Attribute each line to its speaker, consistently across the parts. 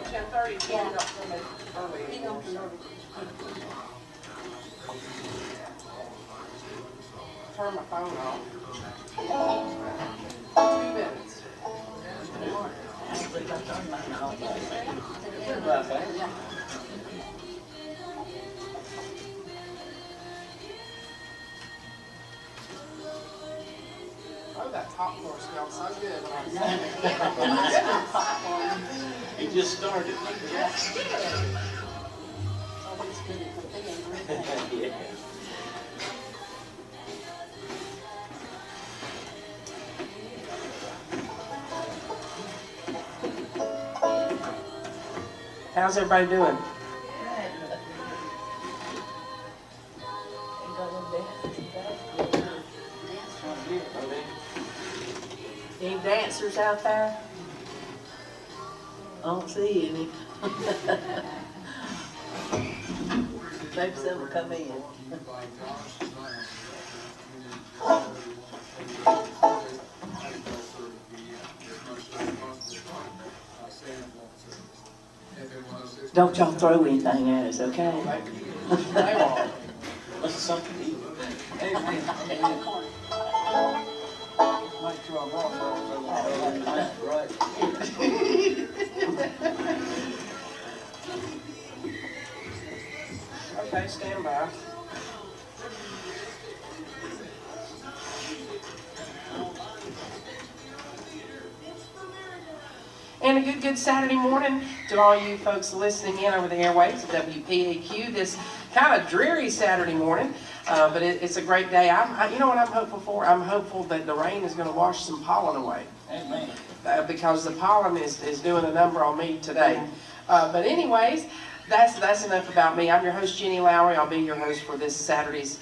Speaker 1: 10:30. Yeah. He don't turn my phone off. 2 minutes. Oh, that popcorn smells so good when I was popcorn.
Speaker 2: It just started.
Speaker 1: That's good. Oh, it's good.
Speaker 2: Yeah.
Speaker 1: How's everybody doing? Any dancers out there?
Speaker 3: I don't see any. Maybe some will come in. Don't y'all throw anything at us, okay?
Speaker 2: What's something to eat?
Speaker 4: Hey, man. Make sure I'm wrong.
Speaker 2: Right.
Speaker 1: Okay, stand by. And a good Saturday morning to all you folks listening in over the airwaves at WPAQ. This kind of dreary Saturday morning, but it's a great day. You know what I'm hopeful for? I'm hopeful that the rain is going to wash some pollen away.
Speaker 4: Amen.
Speaker 1: Because the pollen is doing a number on me today. But anyways, that's enough about me. I'm your host, Jenny Lowry. I'll be your host for this Saturday's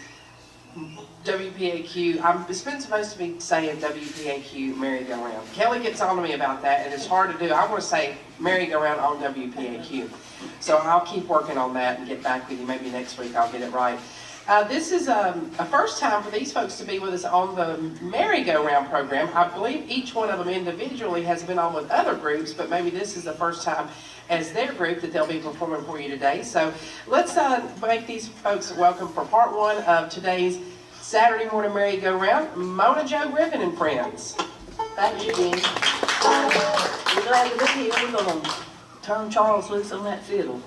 Speaker 1: WPAQ. It's been supposed to be saying WPAQ merry-go-round. Kelly gets on to me about that, and it's hard to do. I want to say merry-go-round on WPAQ. So I'll keep working on that and get back with you. Maybe next week I'll get it right. This is a first time for these folks to be with us on the merry-go-round program. I believe each one of them individually has been on with other groups, but maybe this is the first time as their group that they'll be performing for you today. So let's make these folks welcome for part one of today's Saturday morning merry-go-round, Mona Joe Griffin and friends.
Speaker 3: Thank you, Jenny. We're glad to be here. We're going to turn Charles loose on that fiddle.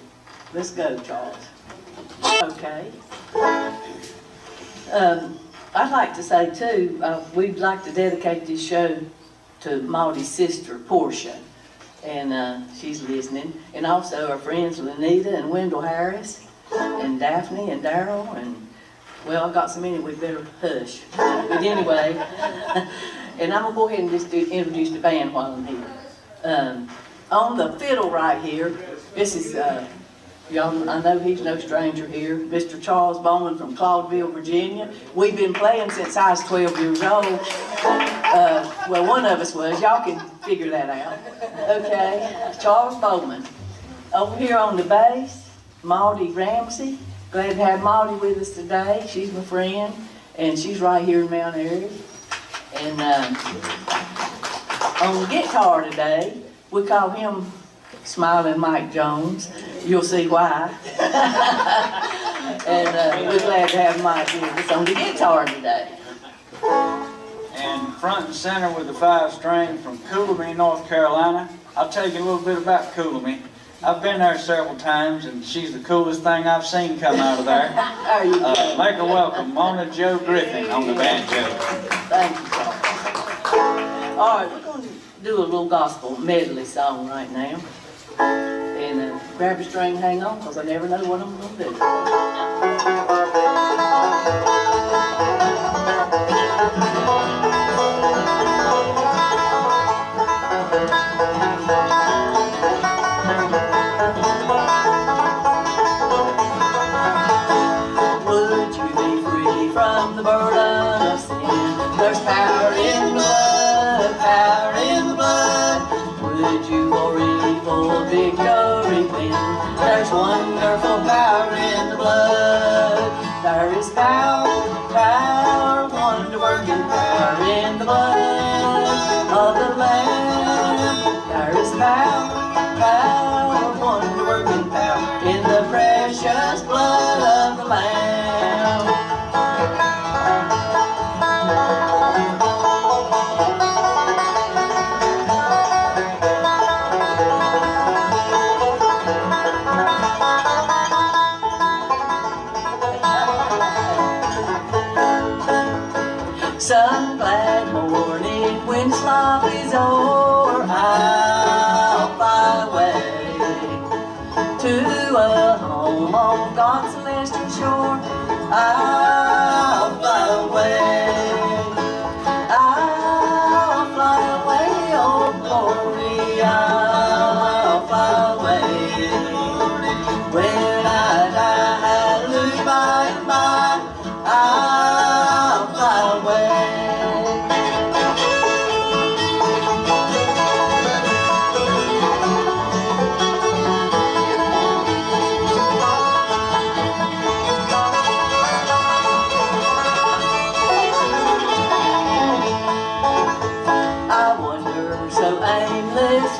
Speaker 3: Let's go, Charles. Okay. I'd like to say, too, we'd like to dedicate this show to Maudie's sister, Portia. And she's listening. And also our friends Lenita and Wendell Harris and Daphne and Daryl and well, I've got so many we better hush. But anyway, and I'm going to go ahead and just introduce the band while I'm here. On the fiddle right here, this is, y'all, I know he's no stranger here, Mr. Charles Bowman from Claudeville, Virginia. We've been playing since I was 12 years old. Well, one of us was. Y'all can figure that out. Okay, Charles Bowman. Over here on the bass, Maudie Ramsey. Glad to have Maudie with us today. She's my friend, and she's right here in Mount Airy. And on the guitar today, we call him Smiling Mike Jones. You'll see why. And we're glad to have Mike with us on the guitar today.
Speaker 4: And front and center with the 5-string from Coolamy, North Carolina. I'll tell you a little bit about Coolamy. I've been there several times, and she's the coolest thing I've seen come out of there. Make her welcome, Mona Joe Griffin on the banjo.
Speaker 3: Thank you, Charles. All right, we're going to do a little gospel medley song right now. And grab a string, hang on, because I never know what I'm going to do. Would you be free from the burden of sin? There's power in the blood, power in the blood. Would you for evil victory win? There's wonderful power in the blood. God's celestial shore, I'll fly away. I'll fly away, oh glory, I'll fly away. When I die, hallelujah, by and by, I'll fly away.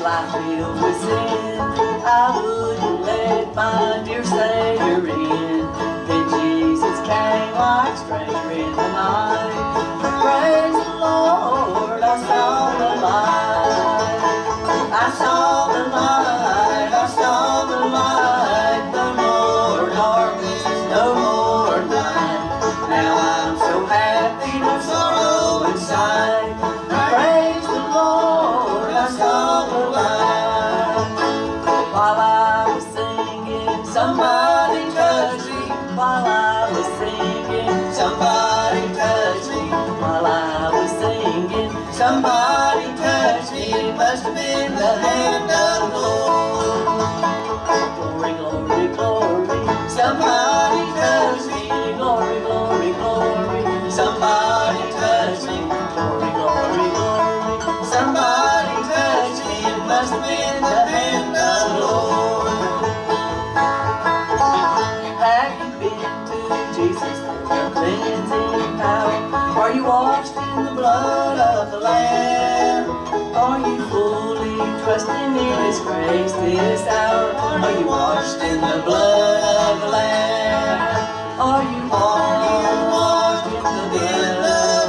Speaker 3: Life filled with sin, I wouldn't let my dear Savior in. Then Jesus came like a stranger in the night. Praise the Lord, I saw the light. I saw the light, I saw the light. No more darkness, no more night. Now I'm so happy, no sorrow inside. Praise the Lord, I saw the light. While I was singing, somebody touched me. While I was singing, somebody touched me. While I was singing, somebody touched me. It must have been the hand of the Lord. Glory, glory, glory. Somebody touched me. Glory, glory, glory. Somebody touched me. Glory, glory, glory. Somebody touched me. It must have been the hand of the Lord. Have you been to Jesus for your cleansing power? Are you washed in the blood of the Lamb? Are you fully trusting in His grace this hour? Are you washed in the blood of the Lamb? Are you washed in the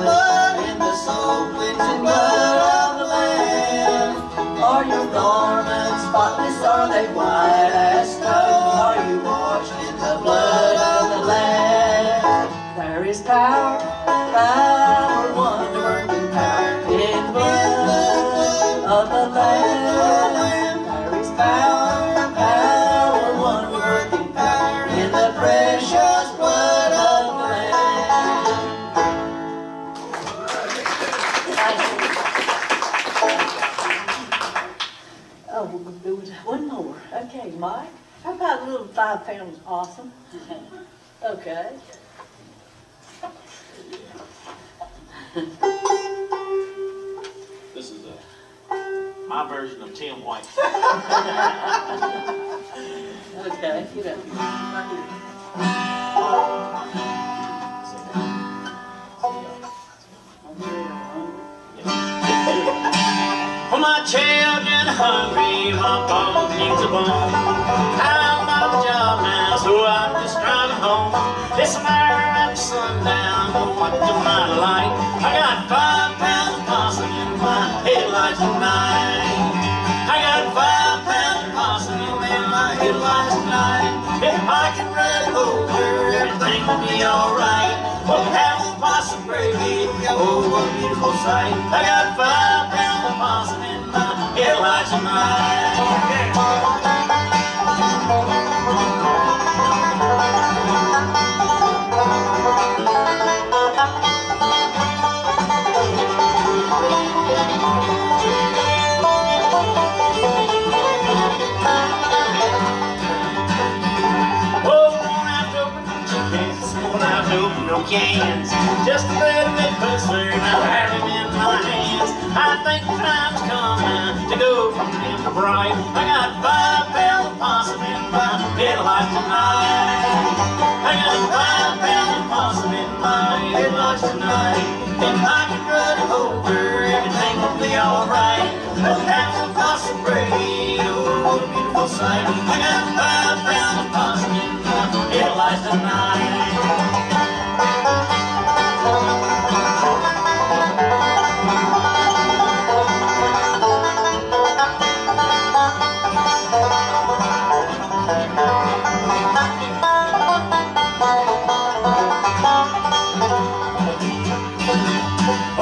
Speaker 3: blood, in the soul-cleansing blood of the Lamb? Are your garments spotless? Are they white as snow? Are you washed in the blood of the Lamb? There is power, power, wonder-working power in the blood of the Lamb. There is power, power, wonder-working power in the precious blood of the Lamb. Oh, we're going to do it one more. Okay, Mike. How about a little 5 pounds awesome? Okay.
Speaker 2: This is my version of Tim White.
Speaker 3: Okay, get up. Right here.
Speaker 2: For my children hungry, my dog needs a bone. I'm on the job now, so I'm just driving home. Listen there at sundown, don't watch the night light. I got 5 pounds of possum in my headlights tonight. I got 5 pounds of possum in my headlights tonight. If I can run over, everything will be alright. Well, have a possum gravy, oh, what a beautiful sight. I got 5 pounds of possum in my headlights tonight. No cans, just a little bit closer, and I'll have him in my hands. I think the time's coming to go from dim to bright. I got 5 pounds of possum in my headlights tonight. I got 5 pounds of possum in my headlights tonight. If I can run it over, everything will be alright. I'll have some possum gravy, oh, what a beautiful sight. I got 5 pounds of possum in my headlights tonight.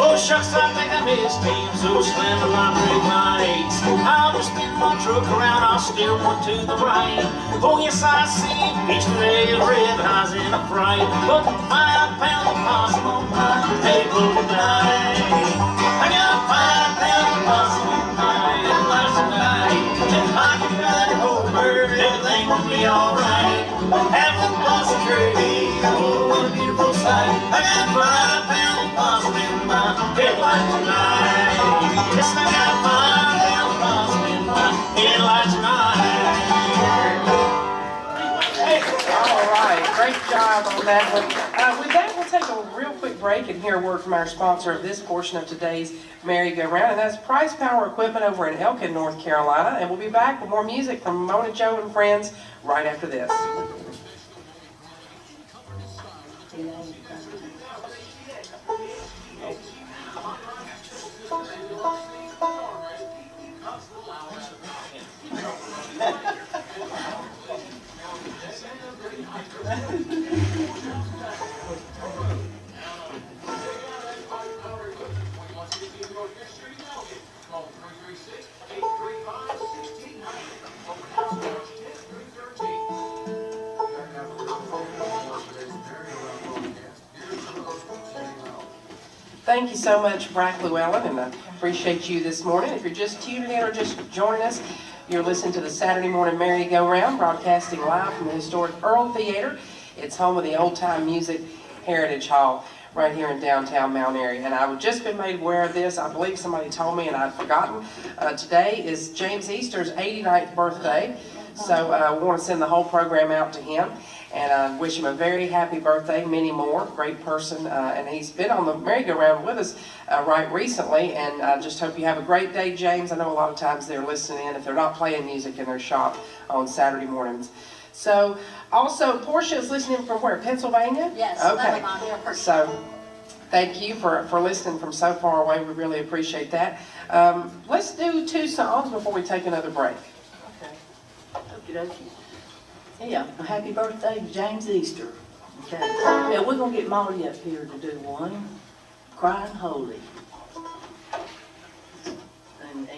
Speaker 2: Oh shucks, I think I missed him, so slim to my rig lights. I was spin my truck around, I'll steer one to the right. Oh yes, I see each day red eyes in a fright. But 5 pounds of possum on my table tonight. I got 5 pounds of possum on my table tonight. If I could ride it over, everything would be alright. Have a possum tree, oh what a beautiful sight. I got 5 pounds of possum in my headlight tonight. Yes, I got 5 pounds of possum in my headlight tonight.
Speaker 1: All right, great job on that one. With that, we'll take a real quick break and hear a word from our sponsor of this portion of today's merry-go-round, and that's Price Power Equipment over in Elkin, North Carolina. And we'll be back with more music from Mona, Joe, and friends right after this. Thank you so much, Brack Llewellyn, and I appreciate you this morning. If you're just tuning in or just joining us, you're listening to the Saturday Morning Merry-Go-Round, broadcasting live from the historic Earl Theater. It's home of the Old Time Music Heritage Hall right here in downtown Mount Airy. And I've just been made aware of this. I believe somebody told me and I'd forgotten. Today is James Easter's 89th birthday. So we want to send the whole program out to him. And I wish him a very happy birthday, many more. Great person, and he's been on the merry-go-round with us right recently. And I just hope you have a great day, James. I know a lot of times they're listening in if they're not playing music in their shop on Saturday mornings. So, also, Portia is listening from where? Pennsylvania?
Speaker 5: Yes.
Speaker 1: Okay. So, thank you for listening from so far away. We really appreciate that. Let's do 2 songs before we take another break.
Speaker 3: Okay. Okey-dokey. Yeah, happy birthday to James Easter. Okay. Yeah, we're going to get Molly up here to do one. Crying Holy. And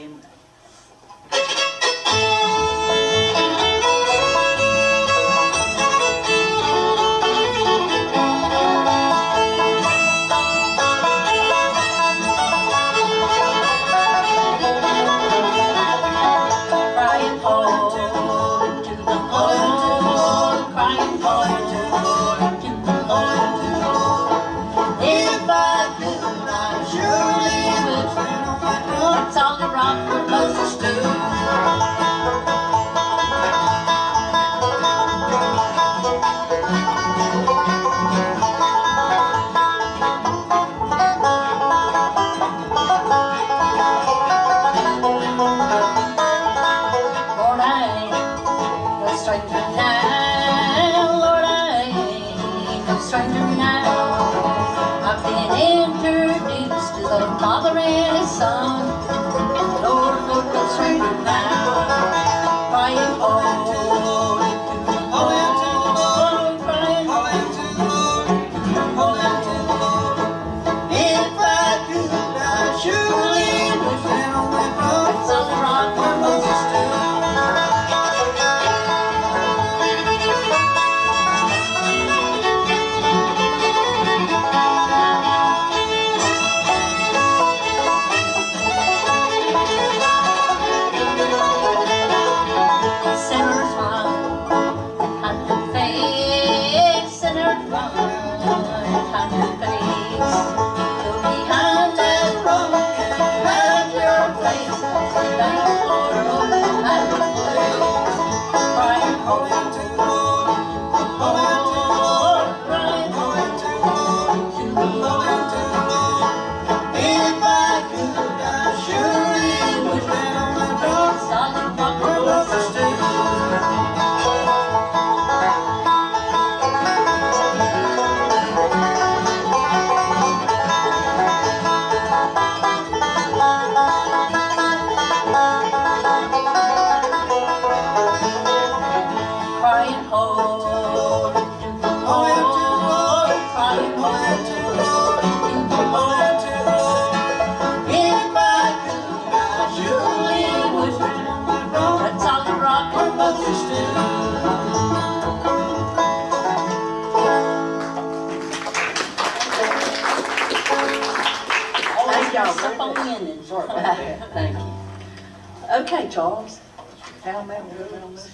Speaker 5: Father and his son, Lord, look what's raining now, crying holy, crying holy. If I could, I surely would stand on that solid rock where Moses stood.
Speaker 1: like that.
Speaker 3: Thank you. Okay, Charles. How may we go down this?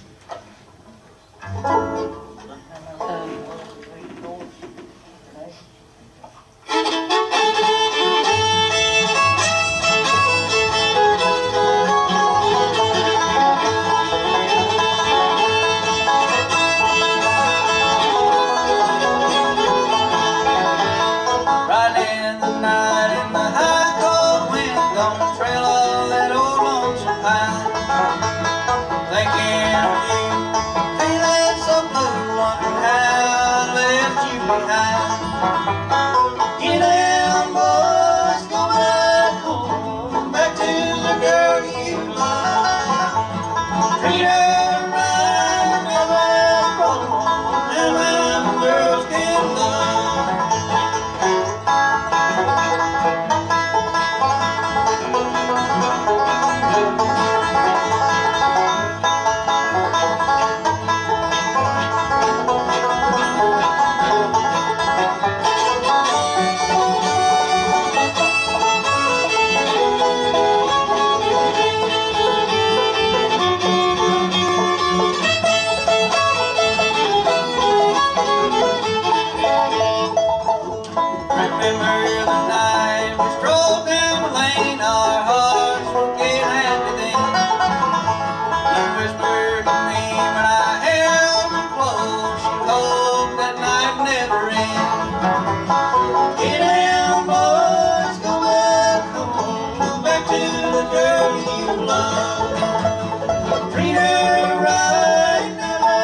Speaker 5: Riding in the night in the high cold wind on the trail of that old lonesome pine. Thinking of you, feeling so blue, wondering how I left you behind. Get down, boys, go back home, back to the girl you love. Treat her right, never wrong, and them girls can love. Remember the night we strolled down the lane, our hearts were getting happy then. You whispered to me when I held you close, you hoped that night would never end. Get down, boys, go back home, back to the girl you love. Treat her right, never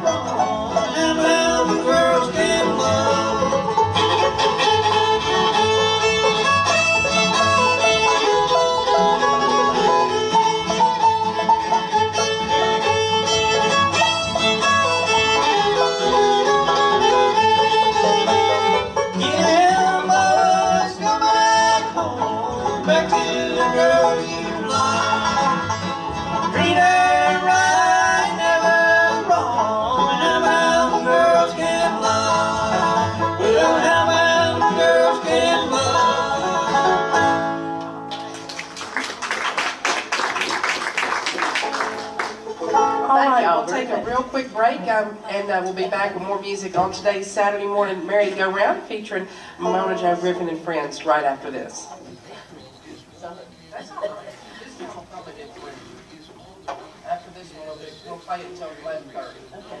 Speaker 5: wrong, and how the girls can love. Yeah, boys, go back home, back to the girl you love. Treat her right, never wrong, and how about the girls can love? Well, how about the girls can
Speaker 1: All
Speaker 3: Thank
Speaker 1: right,
Speaker 3: y'all
Speaker 1: we'll take
Speaker 3: very
Speaker 1: a
Speaker 3: much.
Speaker 1: real quick break, and we'll be back with more music on today's Saturday morning merry-go-round featuring Mona Joe Griffin and friends right after this. After this one, we'll play it until 11:30.
Speaker 3: Okay.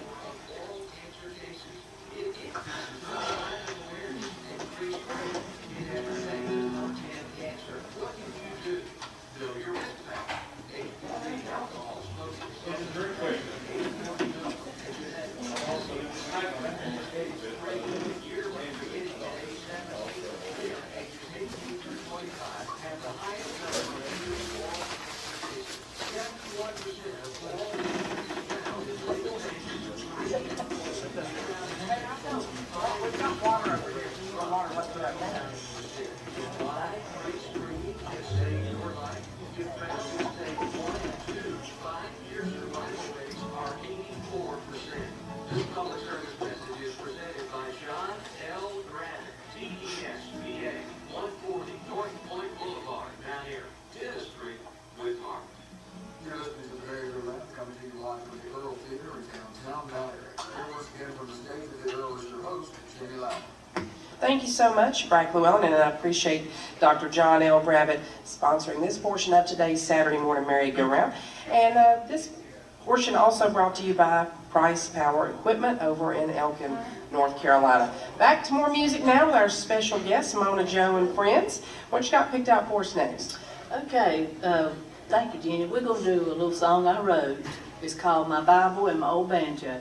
Speaker 6: You're listening to the Very Roulette, coming to you live from the Earl Theater in downtown Mallory. Here once again from the stage of the Earl is your host, Jimmy Loud.
Speaker 1: Thank you so much, Bragg Llewellyn, and I appreciate Dr. John L. Bravitt sponsoring this portion of today's Saturday morning merry-go-round. And this portion also brought to you by Price Power Equipment over in Elkin, North Carolina. Back to more music now with our special guest, Mona Joe and friends. What you got picked out for us next?
Speaker 3: Okay, thank you, Jenny. We're going to do a little song I wrote. It's called My Bible and My Old Banjo.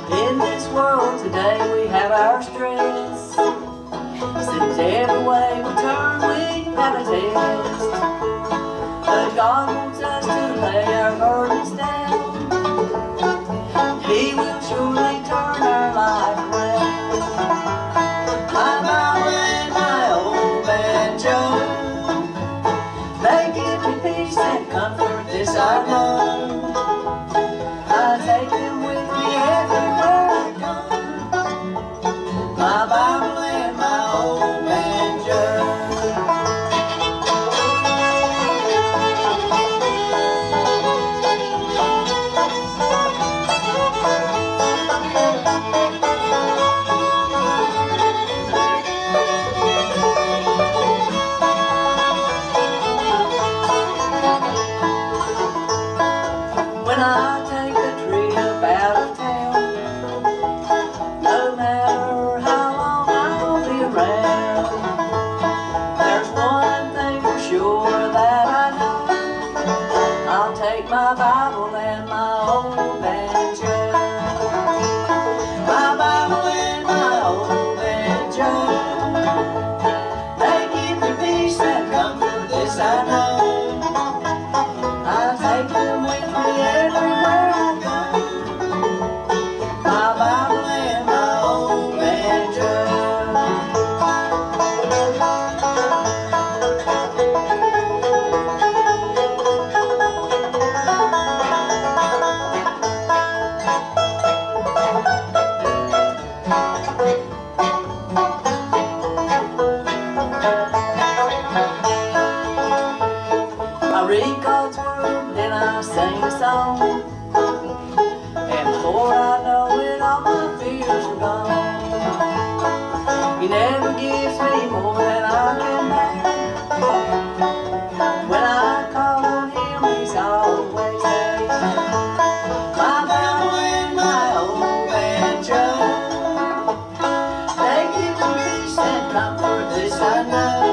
Speaker 3: In this world today we have our stress. Seems every way we turn we have a test. But Before I know it, all my fears are gone. He never gives me more than I can bear. When I call on him, he's always there. My Bible and my old banjo, they give me peace and comfort, this I know.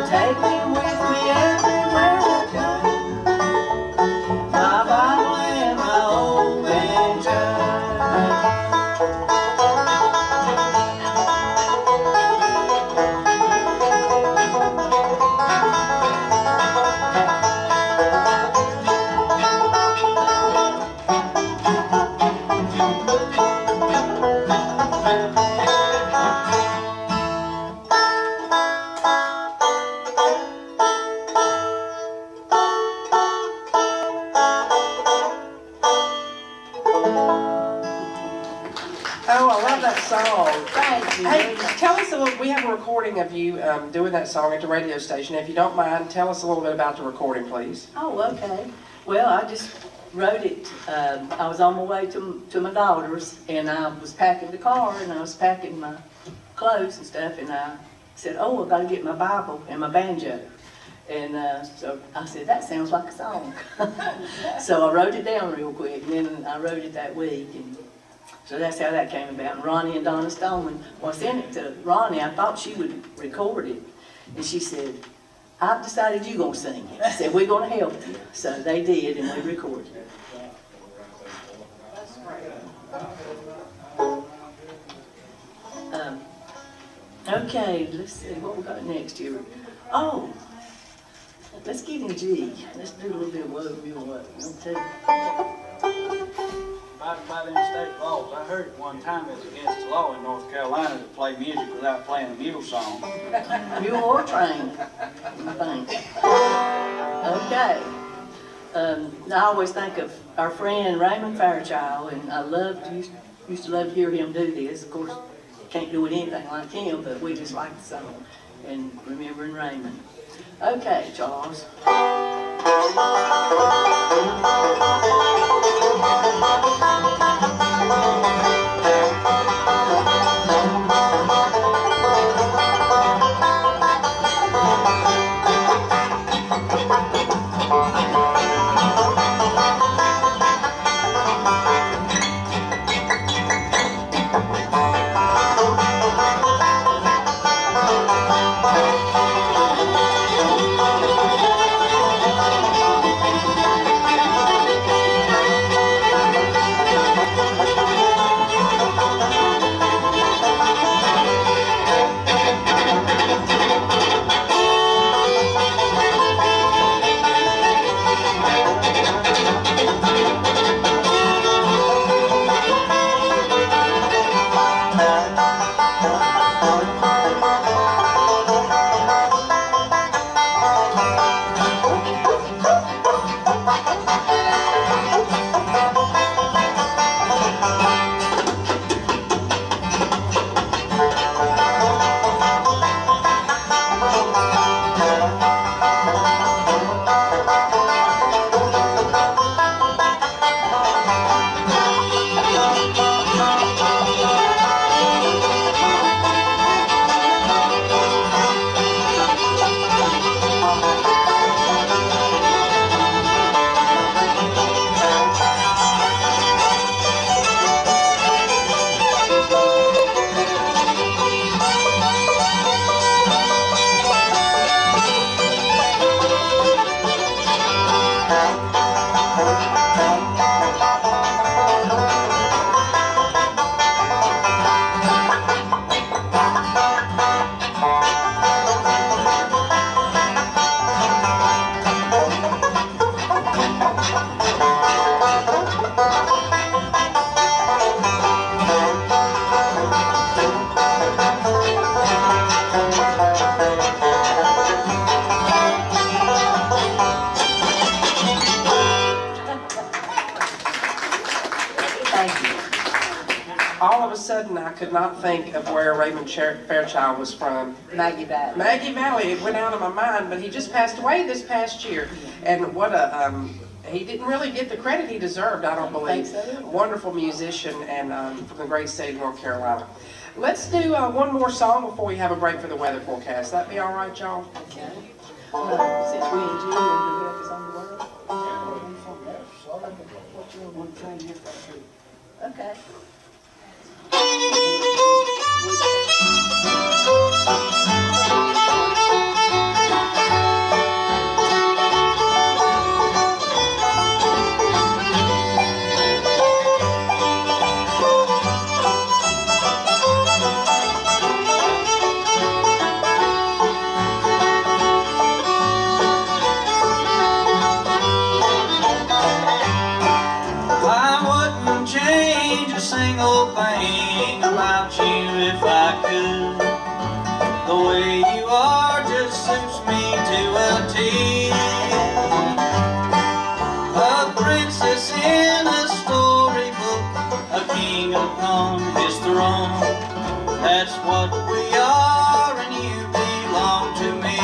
Speaker 3: Take them with me everywhere I go. My Bible and my old banjo.
Speaker 1: Oh, I love that song.
Speaker 3: Thank you.
Speaker 1: Hey, tell us a little, we have a recording of you doing that song at the radio station. If you don't mind, tell us a little bit about the recording, please.
Speaker 3: Oh, okay. Well, I just wrote it. I was on my way to my daughter's, and I was packing the car, and I was packing my clothes and stuff, and I said, oh, I've got to get my Bible and my banjo. And so I said, that sounds like a song. So I wrote it down real quick, and then I wrote it that week. And so that's how that came about. And Ronnie and Donna Stoneman, well, I sent it to Ronnie. I thought she would record it. And she said, I've decided you're going to sing it. I said, we're going to help you. So they did, and we recorded it. Okay, let's see what we got next here. Oh, let's get in G. Let's do a little bit of what we want.
Speaker 4: By them state laws, I heard at one time it's against the law in North Carolina to play music without playing a mule song.
Speaker 3: Mule or train, I think. Okay. I always think of our friend Raymond Fairchild, and I used to love to hear him do this. Of course, can't do it anything like him, but we just like the song and remembering Raymond. Okay, Charles.
Speaker 1: All of a sudden, I could not think of where Raymond Fairchild was from.
Speaker 3: Maggie Valley.
Speaker 1: Maggie Valley, it went out of my mind, but he just passed away this past year. And what a, he didn't really get the credit he deserved, I don't believe.
Speaker 3: so.
Speaker 1: Wonderful musician and from the great state of North Carolina. Let's do one more song before we have a break for the weather forecast. That be all right, y'all?
Speaker 3: Okay. Since we and Julie want to help us on the word. Okay.
Speaker 5: Single thing about you if I could. The way you are just suits me to a T. A princess in a storybook, a king upon his throne. That's what we are, and you belong to me.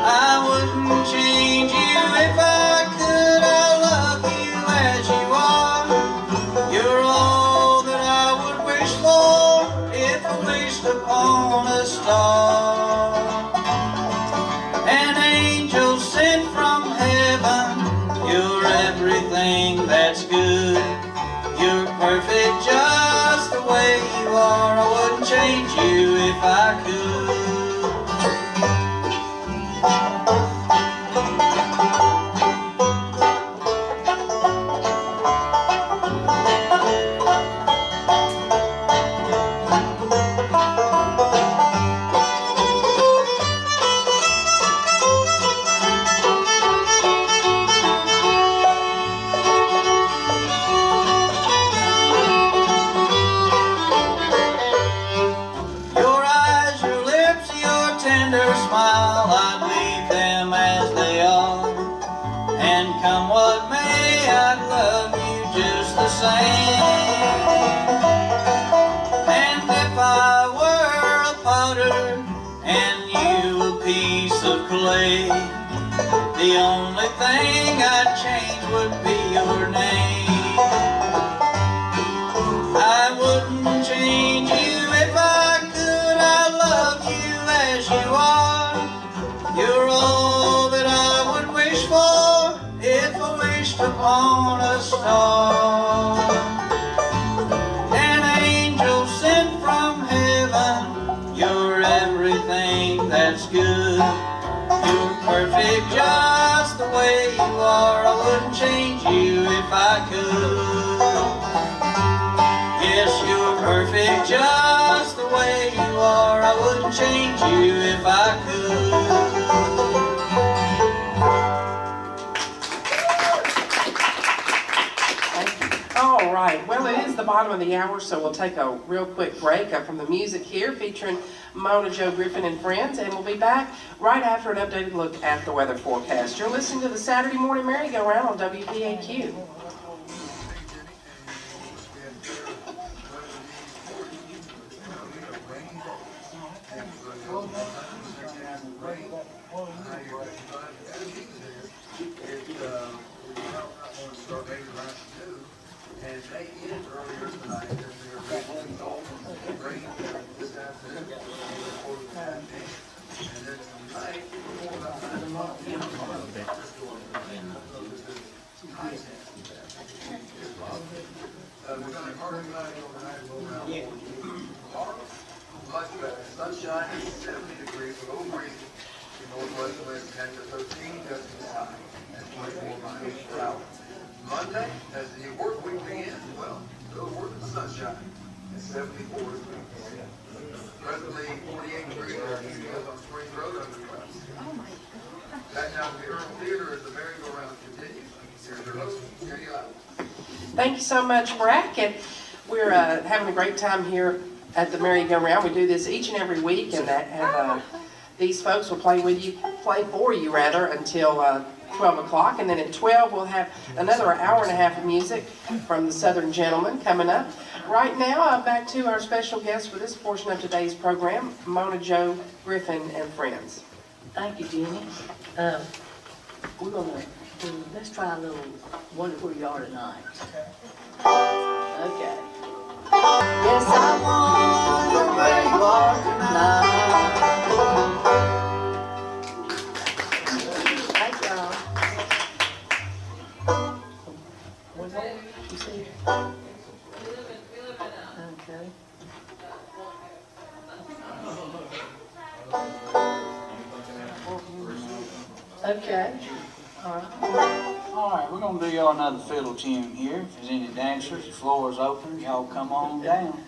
Speaker 5: I wouldn't change you if I could. I love you as you are. You're all that I would wish for if I wished upon a star. An angel sent from heaven, you're everything that's good. You're perfect just the way you are. I wouldn't change you if I could. And if I were a potter and you a piece of clay, the only thing I'd change would be your name. I wouldn't change you if I could. I love you as you are. You're all that I would wish for if I wished upon a star. An angel sent from heaven, you're everything that's good. You're perfect just the way you are. I wouldn't change you if I could. Yes, you're perfect just the way you are. I wouldn't change you if I could.
Speaker 1: All right, well, it is the bottom of the hour, so we'll take a real quick break from the music here featuring Mona Jo Griffin and friends, and we'll be back right after an updated look at the weather forecast. You're listening to the Saturday Morning Merry-Go-Round on WPAQ.
Speaker 6: And they ended earlier tonight as they were making rain this afternoon before the afternoon. And then tonight, before about 9 o'clock, we're going to have hard tonight overnight, low around 40. Tomorrow, much better. Sunshine is 70 degrees, a little breezy. The northwest winds 10 to 13 just inside at 24 miles per hour. Monday, as the new work week begins, well, go to work in the sunshine at 74 degrees. Presently, 48 degrees on Spring Road under clouds. Back down to the Earl Theater as the merry-go-round continues. Here's your host, Jenny Loud.
Speaker 1: Thank you so much, Brack. And we're having a great time here at the merry-go-round. We do this each and every week, and these folks will play for you until 12 o'clock, and then at 12 we'll have another hour and a half of music from the Southern Gentlemen coming up. Right now, back to our special guest for this portion of today's program, Mona Jo Griffin and friends.
Speaker 3: Thank you, Jenny. we're gonna let's try a little Wonderful You Are Tonight. Okay. Yes, I wonder where you are tonight. Thank y'all. What's that? You see? Okay. Okay. All right.
Speaker 4: All right, we're gonna do y'all another fiddle tune here. If there's any dancers, the floor is open. Y'all come on down.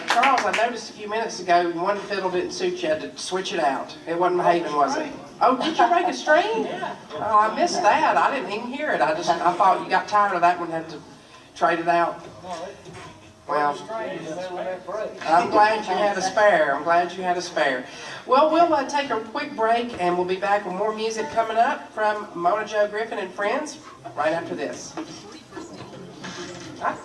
Speaker 1: Charles, I noticed a few minutes ago, one fiddle didn't suit you, had to switch it out. It wasn't behaving, was it? Oh, did you break a string? Oh, I missed that. I didn't even hear it. I thought you got tired of that one, had to trade it out. Well, I'm glad you had a spare. I'm glad you had a spare. Well, we'll take a quick break, and we'll be back with more music coming up from Mona Joe Griffin and friends right after this. Huh?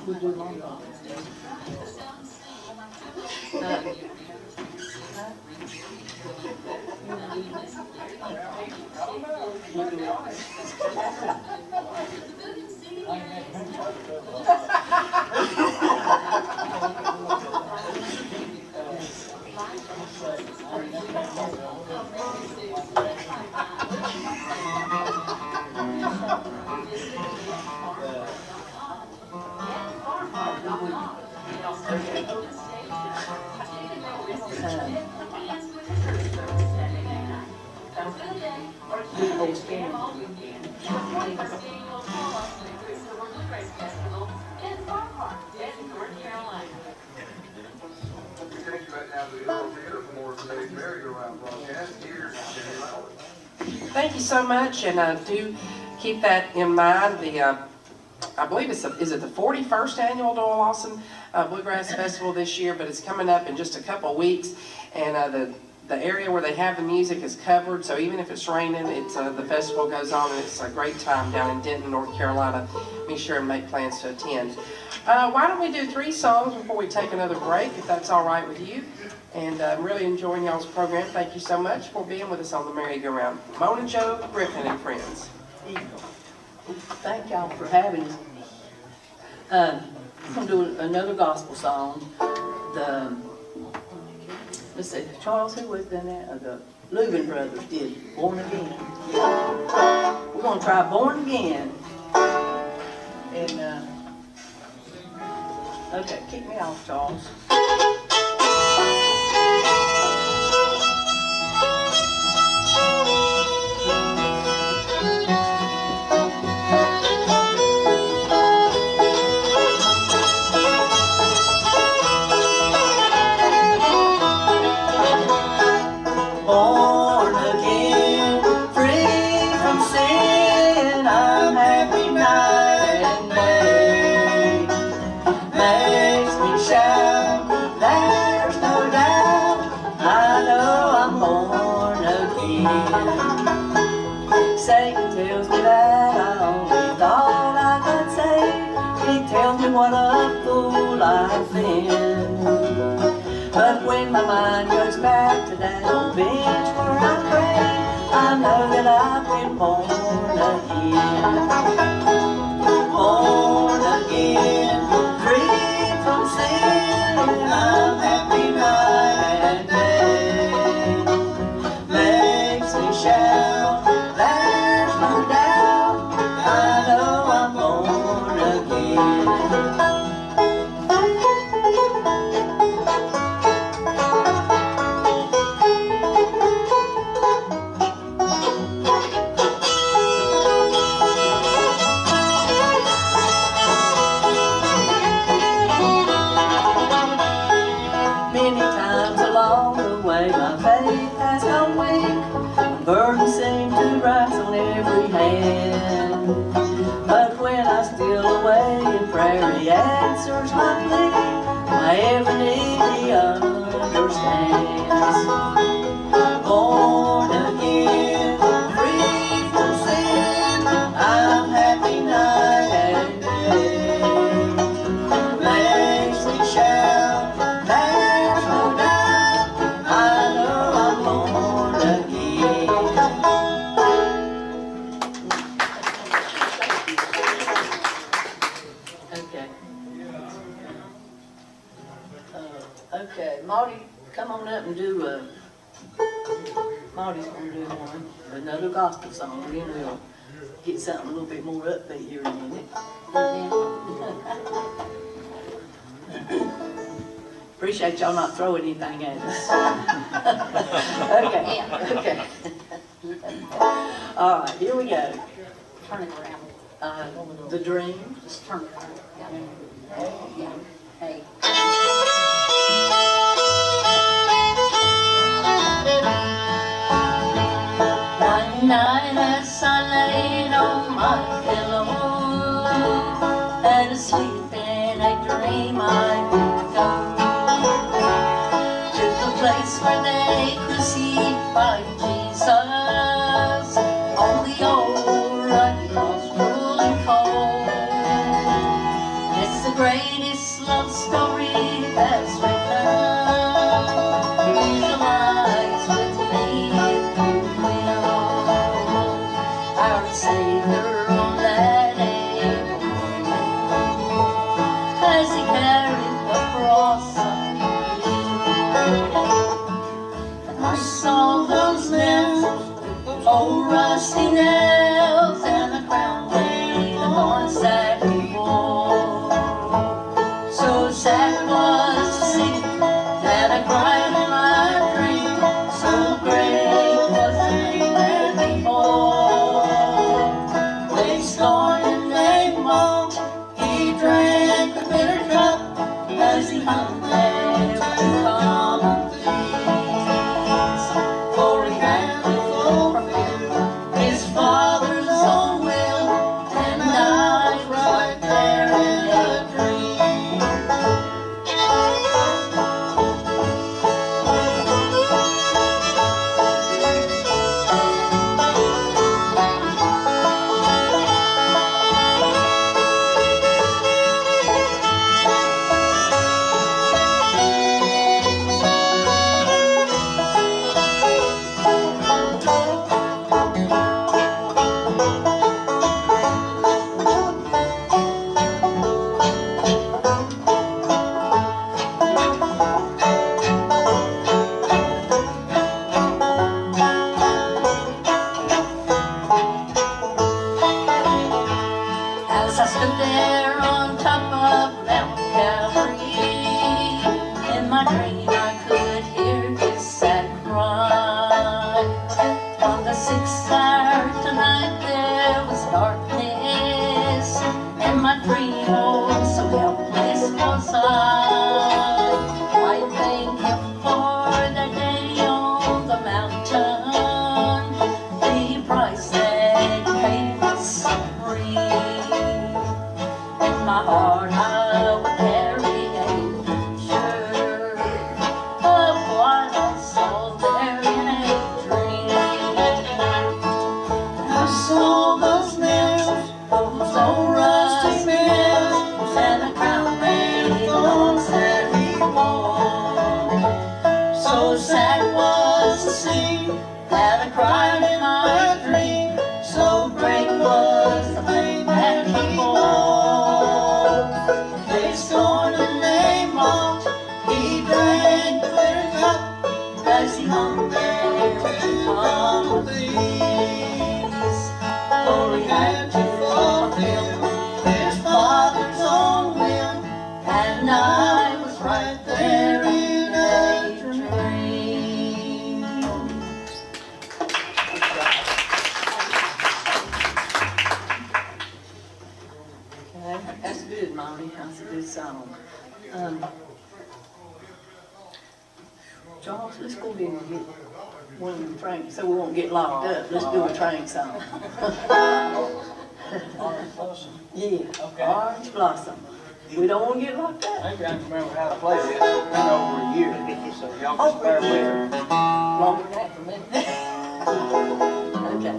Speaker 3: We'll do long ball.
Speaker 1: Thank you so much, and do keep that in mind. I believe is it the 41st annual Doyle Lawson Bluegrass Festival this year, but it's coming up in just a couple of weeks, and the area where they have the music is covered, so even if it's raining, it's the festival goes on, and it's a great time down in Denton, North Carolina. Be sure and make plans to attend. Why don't we do 3 songs before we take another break, if that's all right with you? And I'm really enjoying y'all's program. Thank you so much for being with us on the merry-go-round. Mona Joe Griffin and friends.
Speaker 3: Thank y'all for having us. I'm going to do another gospel song. Let's see, Charles, who was in that? The Leuven brothers did Born Again. We're going to try Born Again. And, okay, kick me off, Charles.
Speaker 5: Born again, free from sin, I'm happy night and day. Makes me shout, there's no doubt, I know I'm born again. Satan tells me that I only thought I could say, he tells me what a fool I've been. But when my mind goes back to that old bench where I prayed, I know that I've been born again. Born again, free from sin, I'm happy night and day. Makes me shout, there's no doubt, I know I'm born again. Many times along the way my faith has come weak, burdens seem to rise on every hand. But when I steal away in prayer, he answers my plea, my every need he understands. Born again, free from sin, I'm happy night and day. Makes me shout, there's no doubt, I know I'm born again.
Speaker 3: Okay. Okay, Marty, come on up and do Marty's gonna do another gospel song, and then we'll get something a little bit more upbeat here in a minute. Appreciate y'all not throwing anything at us. Okay. All right, here we go.
Speaker 7: Turn it around.
Speaker 3: The Dream.
Speaker 7: Just turn it around. Yeah. Hey.
Speaker 8: One night as I laid on my pillow and asleep in a dream I would go to the place where they crucified Jesus on the old rugged cross, rolling cold. It's the greatest love story that's written. Visualize with me if you will. Our Savior on that April as he carried the cross on the I saw those nails, old rusty nails, and the crown laid upon sad wall. So sad was to see that I cried in my dream. So great was the pain that behold. They scorned and they mocked. He drank the bitter cup as he hung there to common thieves. For he had fulfilled his father. that I cried in my dream. So great was the pain that he bore. They scorned and they mocked. He drank the bitter cup as he hung there to come please. For he had to fulfill his father's own will, and I was right there in a dream.
Speaker 3: Okay, that's good, Mommy. That's a good song. Charles, let's go ahead and get one of the trains, so we won't get locked up. Let's do a train song.
Speaker 4: Orange Blossom.
Speaker 3: Yeah,
Speaker 4: Okay.
Speaker 3: Orange Blossom. We don't want to get locked up.
Speaker 4: Maybe I can remember how to play this. It's been over a year, so y'all can bear with me.
Speaker 3: Longer than that for me. Okay.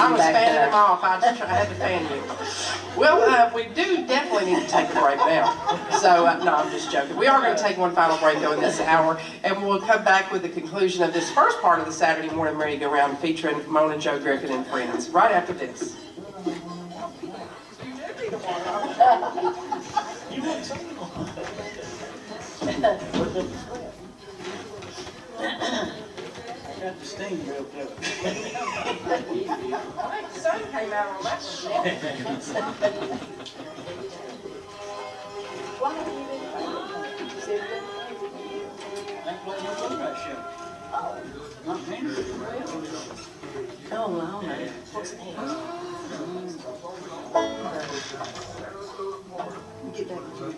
Speaker 1: I was fanning him off. I had to fan you. Well, we do definitely need to take a break now. So, no, I'm just joking. We are going to take one final break, though, in this hour, and we'll come back with the conclusion of this first part of the Saturday morning merry-go-round featuring Mona, Joe Griffin, and friends, right after this.
Speaker 4: I got the steam built up.
Speaker 1: I think the sun came out on that one.
Speaker 4: I played no Bluegrass show. Not me.
Speaker 3: Oh, well, man. What's the name? Get back to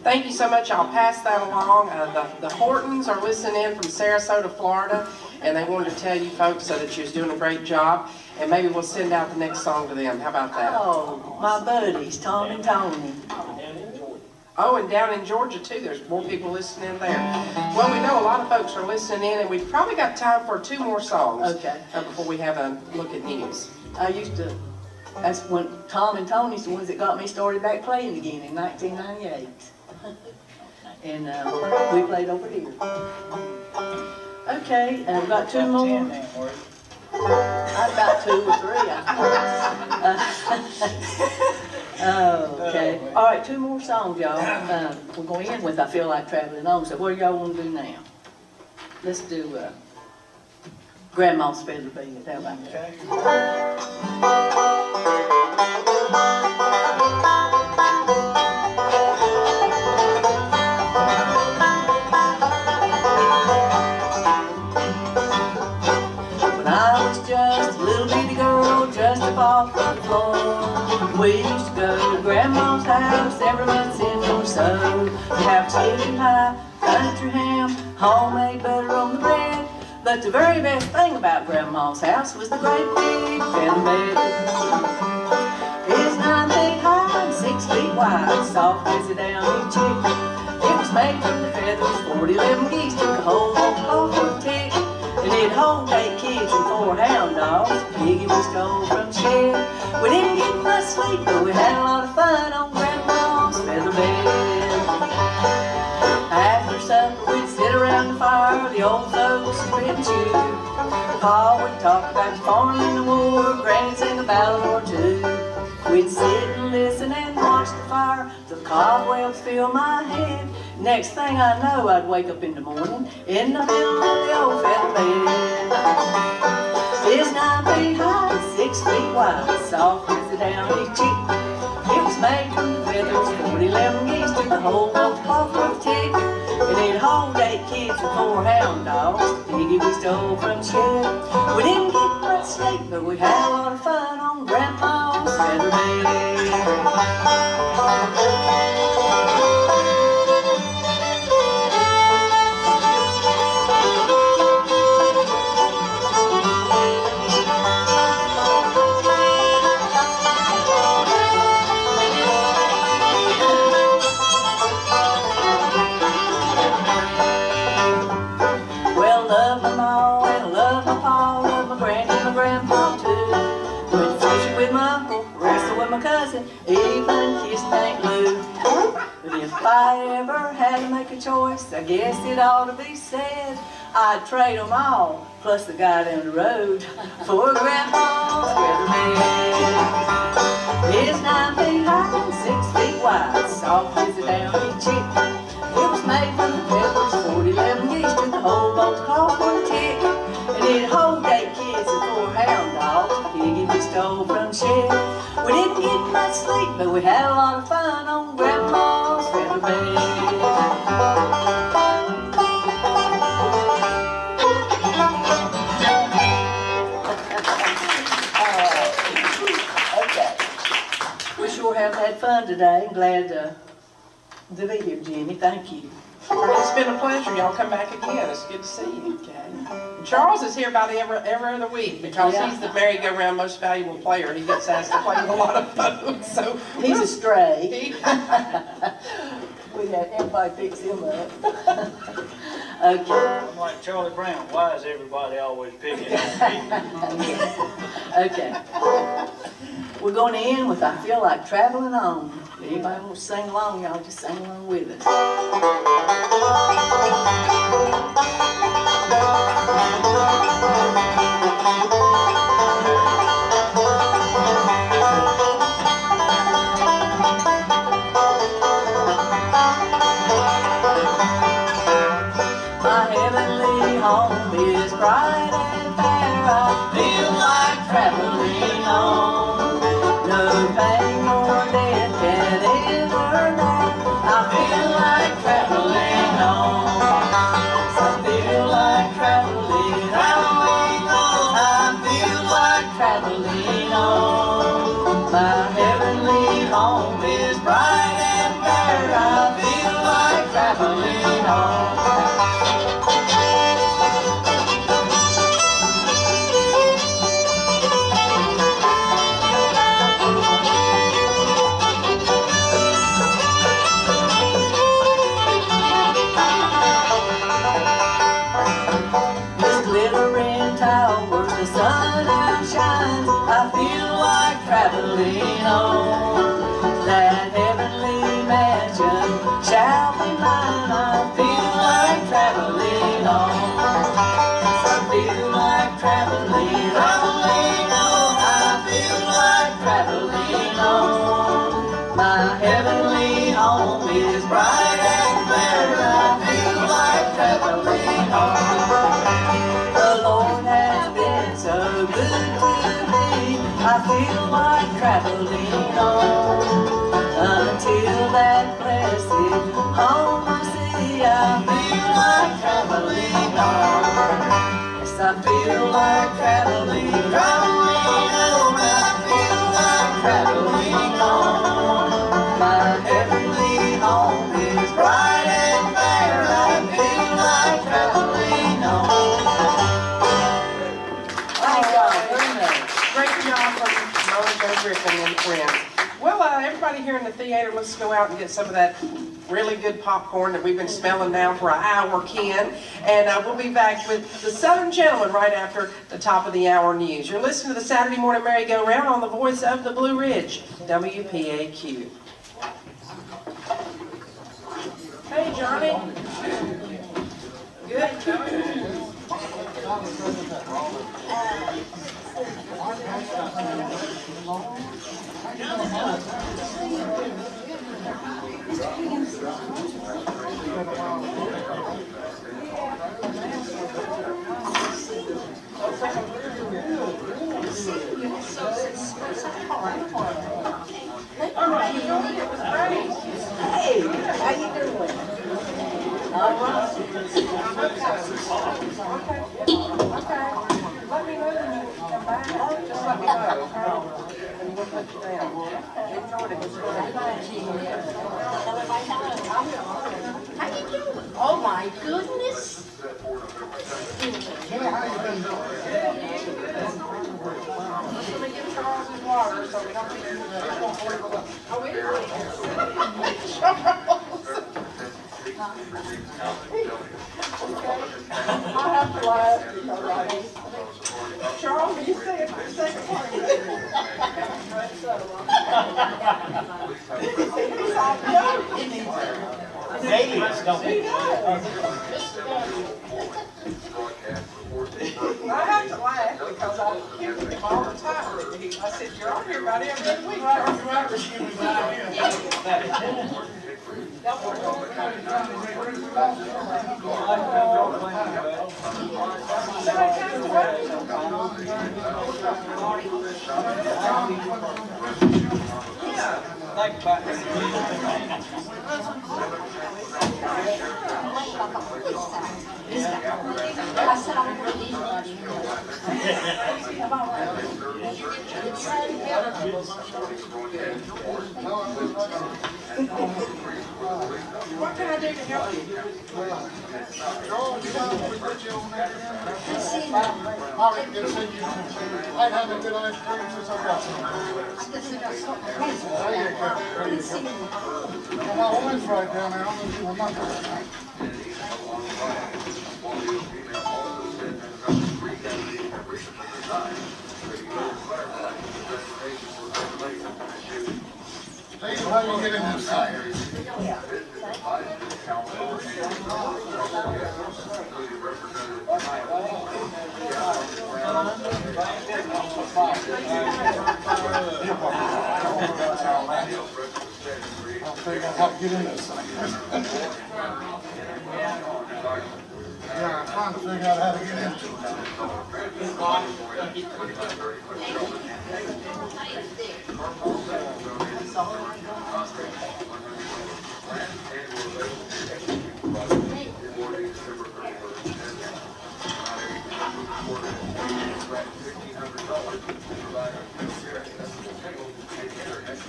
Speaker 1: Thank you so much. I'll pass that along. The Hortons are listening in from Sarasota, Florida, and they wanted to tell you folks so that you're doing a great job, and maybe we'll send out the next song to them. How about that?
Speaker 3: Oh, my buddies, Tom and Tony.
Speaker 1: Oh, and down in Georgia too, there's more people listening there. Well, we know a lot of folks are listening in, and we've probably got time for 2 more songs.
Speaker 3: Okay.
Speaker 1: Before we have a look at news.
Speaker 3: That's when Tom and Tony's the ones that got me started back playing again in 1998. And we played over here. Okay, I've got 2 more. I've got 2 or 3, I think. Okay. All right, 2 more songs, y'all. We're going to end with I Feel Like Traveling On. So what do y'all want to do now? Let's do Grandma's Feather Bed. How about that? When I was just a little bitty girl, just off the floor, we used to go to Grandma's house every month or so. We'd have chicken pie, country ham, homemade butter on the bread. But the very best thing about Grandma's house was the great big feather bed. It's 9 feet high and 6 feet wide, soft as a downy chick. It was made from the feathers 40-11 geese took a whole off of a tick. And it hold 8 kids and 4 hound dogs, piggy we stole from shed. We didn't get much sleep, but we had a lot of fun on Grandma's feather bed. After supper, we'd sit around the fire, the old folks would chew. Pa would talk about the farm and the war, Granny sang a ballad or 2. We'd sit and listen and watch the fire, the cobwebs fill my head. Next thing I know, I'd wake up in the morning in the middle of the old feather bed. It's 9 feet high and 6 feet wide, soft as a downy chick. It was made from the feathers 40-11 geese took the whole off of a tick. And it hold 8 kids and 4 hound dogs, piggy we stole from shed. We didn't get much sleep, but we had a lot of fun on Grandpa's feather bed. Even kissed Aunt Lou. But if I ever had to make a choice, I guess it ought to be said I'd trade them all, plus the guy down the road, for Grandpa's feather bed. It's 9 feet high and 6 feet wide, soft as a downy chick. It was made from the feathers 40-11 geese took the whole boat off for a tick. And it hold 8 kids and 4 hound dogs, piggy we stole from shed. We didn't get much sleep, but we had a lot of fun on Grandpa's feather bed. Okay. We sure have had fun today. Glad to be here, Jenny. Thank you.
Speaker 1: It's been a pleasure. Y'all come back again. It's good to see you.
Speaker 3: Okay.
Speaker 1: Charles is here about every other week because he's the merry-go-round most valuable player. He gets asked to play with a lot of folks. So
Speaker 3: he's a stray. We had everybody picks him up. Okay.
Speaker 4: I'm like Charlie Brown. Why is everybody always picking on me?
Speaker 3: Okay. We're going to end with I Feel Like Traveling On. If anybody wants to sing along, y'all just sing along with us. My heavenly home is bright and fair. I feel like traveling on. No pain nor death can ever know. I feel like traveling on. I feel like traveling on. I feel My heavenly home is bright and fair. I feel like traveling home. The Lord has been so good to me. I feel like traveling home. Until that blessed home I see, I feel like traveling home. Yes, I feel like traveling home. I feel like traveling home. My heavenly home is bright and fair. I feel like traveling home. Thank y'all very much.
Speaker 1: Great job from Mona Jo Griffin and friends. Well, everybody here in the theater, let's go out and get some of that really good popcorn that we've been smelling now for an hour, Ken. And we'll be back with the Southern Gentleman right after the top of the hour news. You're listening to the Saturday Morning Merry-Go-Round on the voice of the Blue Ridge, WPAQ. Hey, Johnny. Good.
Speaker 7: Hey, how you doing?
Speaker 3: All right.
Speaker 1: Okay. Let me know when you come back. Just let me know, okay? And we'll put you down. Enjoy it.
Speaker 7: How you doing? Oh my goodness.
Speaker 1: Let me get Charles his water so we don't get Oh, we I have to laugh because Charles, you say it for a second time. He's all joking.
Speaker 2: Aliens don't.
Speaker 1: He does. I have to laugh because I hear him all the time. I said, you're on here about every other week. Charles Roberts, you was out here.
Speaker 4: Think about it.
Speaker 7: I said I'm going to leave money.
Speaker 1: What can I do to help you?
Speaker 9: I've had a good ice cream since I got some. Well, my wife's right down there. I don't know if you remember. Tell you how you get in this fire. I'll figure out how to get in this thing. Yeah, I'm trying to figure out how to get into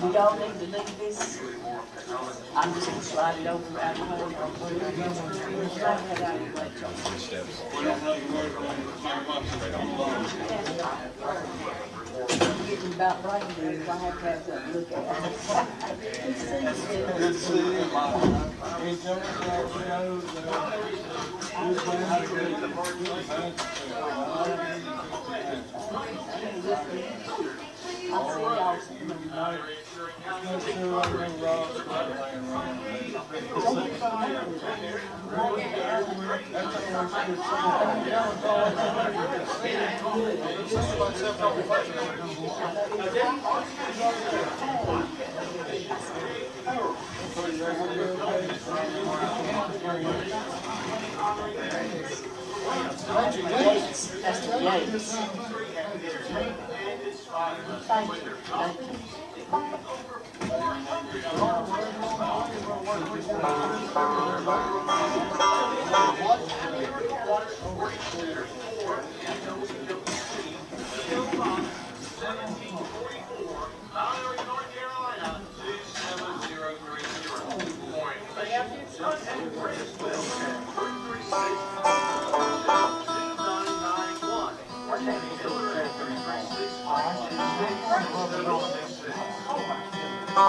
Speaker 3: We don't need to leave this. I'm just gonna slide it over out of the way. Slide that out of the way, I'm getting about brain dead, so I have to have something to look at.
Speaker 4: Good to see you, Mama. Enjoy
Speaker 3: I'll see y'all soon. Thank you. Thank you.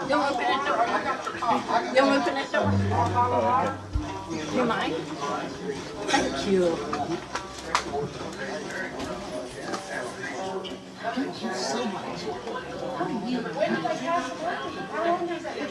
Speaker 7: You want to open that door? You mind? Thank you. Thank you so much. How are you? When did they pass away? How long has that been?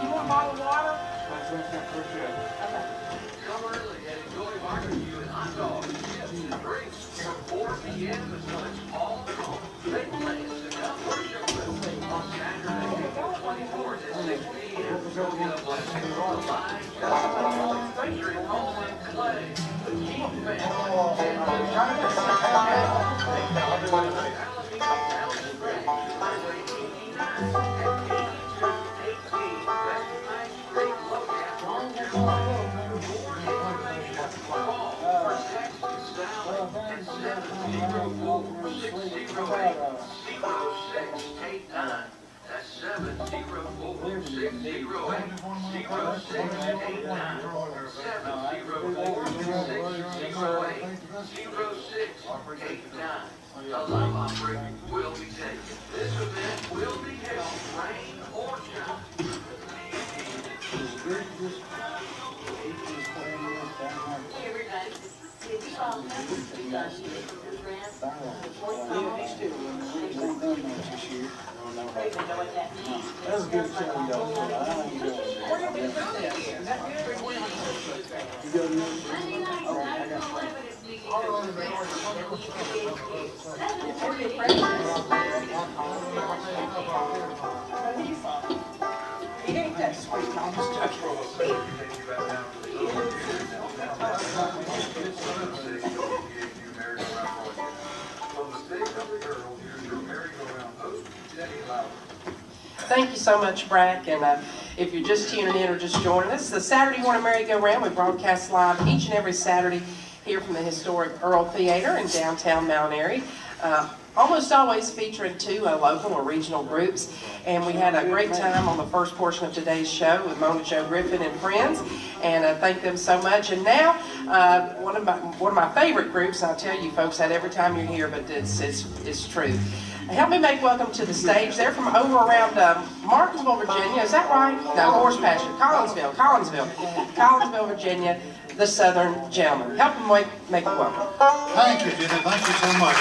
Speaker 7: You want a bottle of water? Come early and enjoy barbecue and hot dogs, chips, and drinks from 4 p.m. until it's all gone. Take place in the worship room on Saturday, April 24th at 6 p.m. You'll get a blessing from the live gospel featuring Bowman Clay, the King Family, That's 704-608-0689. A love offering will be taken. This event will be held rain or shine.
Speaker 4: That's a good feeling, though.
Speaker 1: Where have you been down there? Is that good?
Speaker 4: You go to
Speaker 1: He ain't that sweet, I'm just joking. Thank you so much, Brack, and if you're just tuning in or just joining us, the Saturday Morning Merry-Go-Round, we broadcast live each and every Saturday here from the historic Earl Theater in downtown Mount Airy. Almost always featuring two local or regional groups, and we had a great time on the first portion of today's show with Mona Jo Griffin and friends, and thank them so much. And now, one of my favorite groups, I'll tell you folks that every time you're here, but it's true. Help me make welcome to the stage. They're from over around Martinsville, Virginia. Is that right? No, Horse Pasture. Collinsville, Virginia. The Southern Gentlemen. Help them make a welcome.
Speaker 9: Thank you, Jenny. Thank you so much.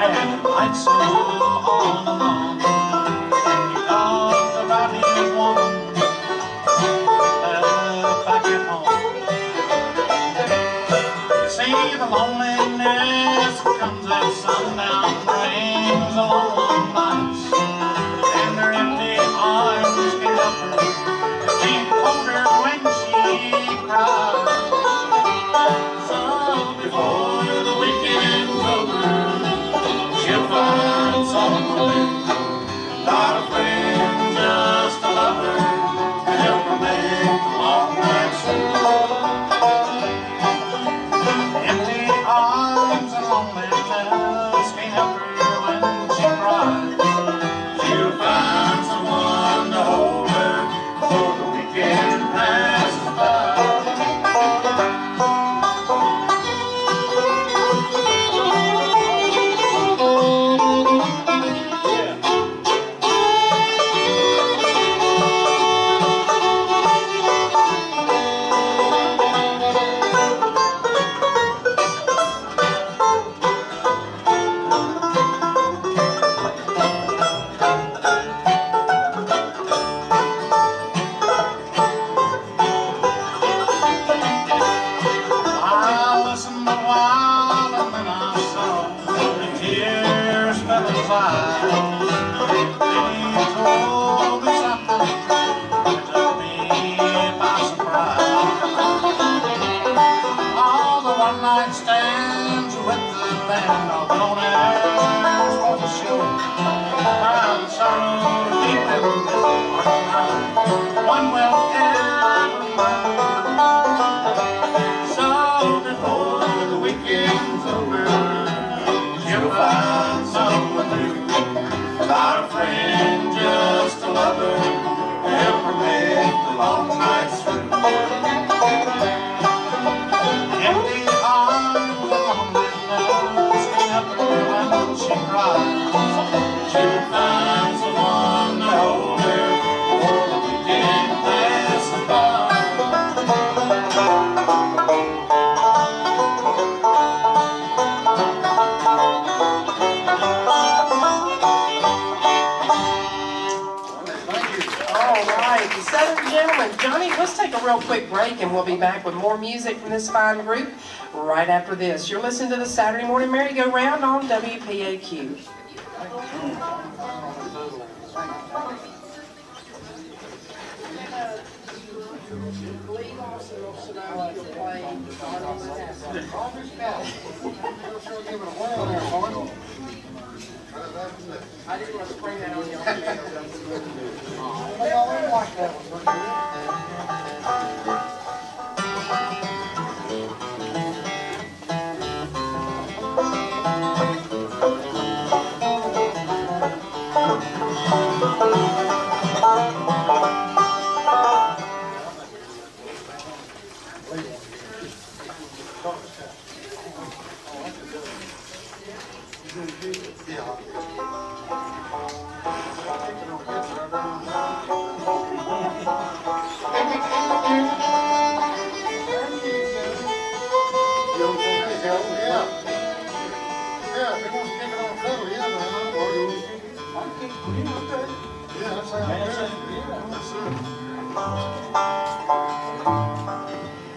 Speaker 2: And lights all along. He talked about his woman back at home. You see the loneliness comes at sundown, brings along nights, and their empty arms can help her, can't hold her when she cries. So before the weekend's over, she'll find someone new, not a friend, just a lover, to help her make the long nights through. Empty arms and loneliness can't help her when she cries. She'll find someone to hold her before the weekend passes by.
Speaker 1: Real quick break and we'll be back with more music from this fine group right after this. You're listening to the Saturday Morning Merry-Go-Round on WPAQ. I didn't want to spring that on you.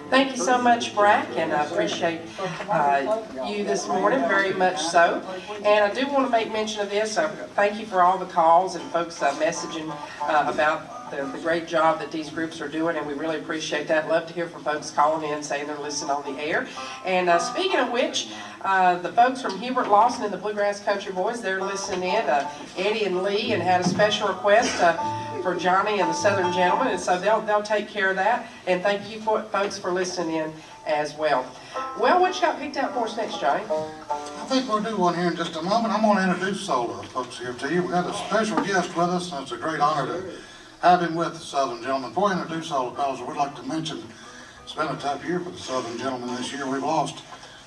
Speaker 1: Thank you so much, Brack, and I appreciate you this morning, very much so. And I do want to make mention of this. Thank you for all the calls and folks messaging about the great job that these groups are doing, and we really appreciate that. Love to hear from folks calling in saying they're listening on the air. And speaking of which, the folks from Hubert Lawson and the Bluegrass Country Boys, they're listening in, Eddie and Lee, and had a special request for Johnny and the Southern Gentleman, and so they'll take care of that. And thank you folks for listening in as well. Well, what you got picked out for us next, Johnny?
Speaker 9: I think we'll do one here in just a moment. I'm going to introduce all the folks here to you. We've got a special guest with us, and it's a great honor to have him with the Southern Gentleman. Before I introduce all the fellows, I would like to mention It's been a tough year for the Southern Gentlemen this year. We've lost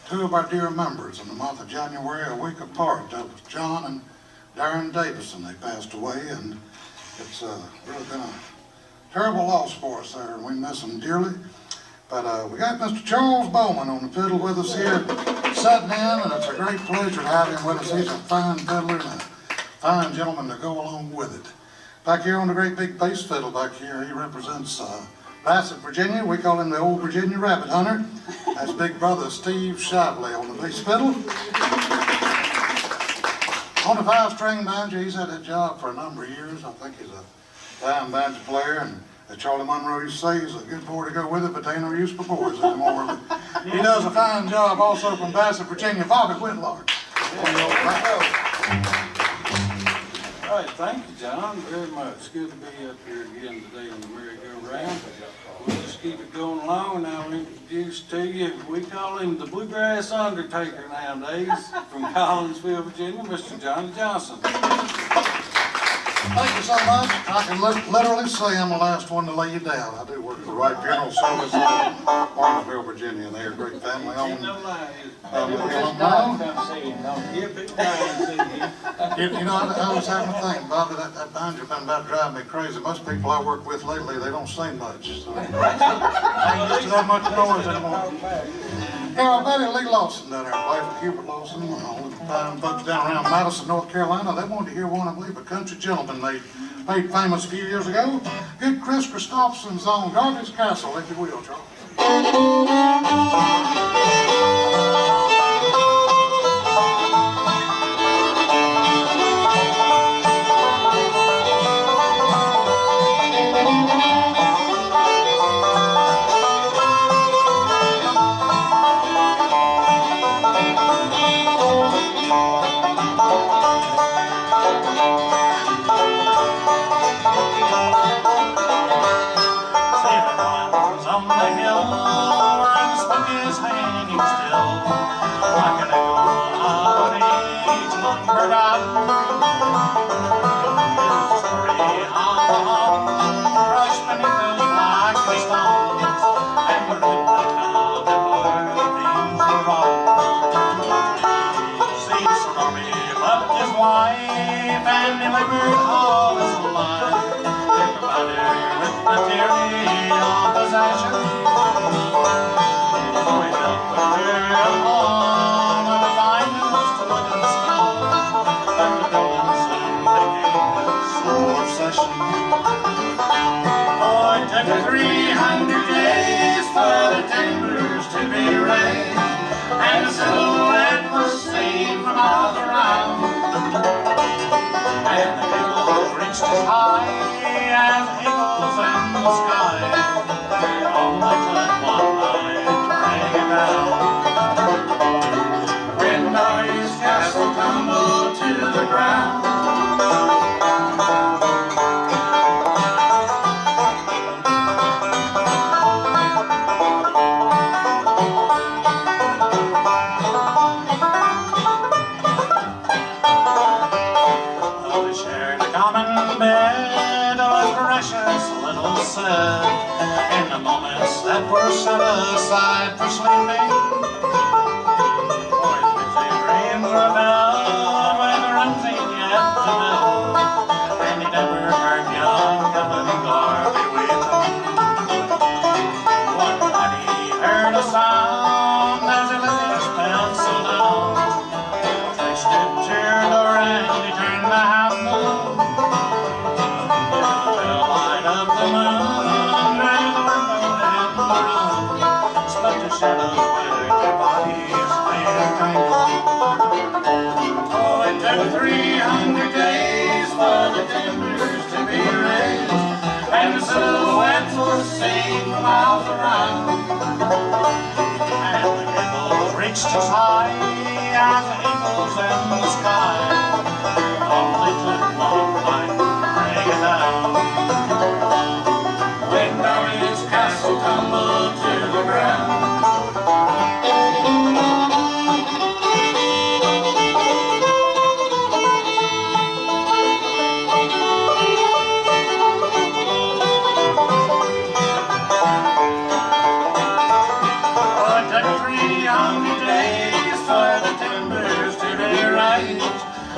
Speaker 9: two of our dear members in the month of January, a week apart. That was John and Darren Davison. They passed away, and it's really been a terrible loss for us there, and we miss them dearly. But we got Mr. Charles Bowman on the fiddle with us here, sitting in, and it's a great pleasure to have him with us. He's a fine fiddler and a fine gentleman to go along with it. Back here on the great big bass fiddle back here, he represents Bassett, Virginia. We call him the old Virginia Rabbit Hunter. That's big brother Steve Shively on the bass fiddle. On the 5-string banjo, he's had that job for a number of years. I think he's a fine banjo player, and as Charlie Monroe used to say, he's a good boy to go with it, but they ain't no use for boys anymore. But he does a fine job also from Bassett, Virginia, Bobby Whitlock.
Speaker 10: All right, thank you, John, very much. Good to be up here again today on the merry-go-round. We'll just keep it going along, and I'll introduce to you, we call him the Bluegrass Undertaker nowadays, from Collinsville, Virginia, Mr. Johnny Johnson.
Speaker 9: Thank you so much. I can literally say I'm the last one to lay you down. I do work at the Wright Funeral Service in Martinsville, Virginia, and they're a great family owned. You know, I was having to think, Bobby, that banjo been about driving me crazy. Most people I work with lately, they don't say much. So I ain't used to that much noise anymore. Here, our buddy Lee Lawson down there, wife of Hubert Lawson, and all the fine folks down around Madison, North Carolina, they wanted to hear one, I believe, a country gentleman made famous a few years ago. Good Chris Christopherson's on Garbage Castle, if you will, Charles.
Speaker 2: In the moments that were set aside for sleeping, boys' busy dreams were filled with running yet to build, and he never heard young Captain Garvey weeping. One night he heard a sound as he laid his pencil down, fixed it to the door and he turned the handle. To light up the moon, shadows where their bodies lay tangled. Oh, it took 300 days for the timbers to be raised, and the silhouettes were seen for miles around. And the cable reached as high as the eagles in the sky. Only took one night to bring it down. When Darby's castle tumbled to the ground,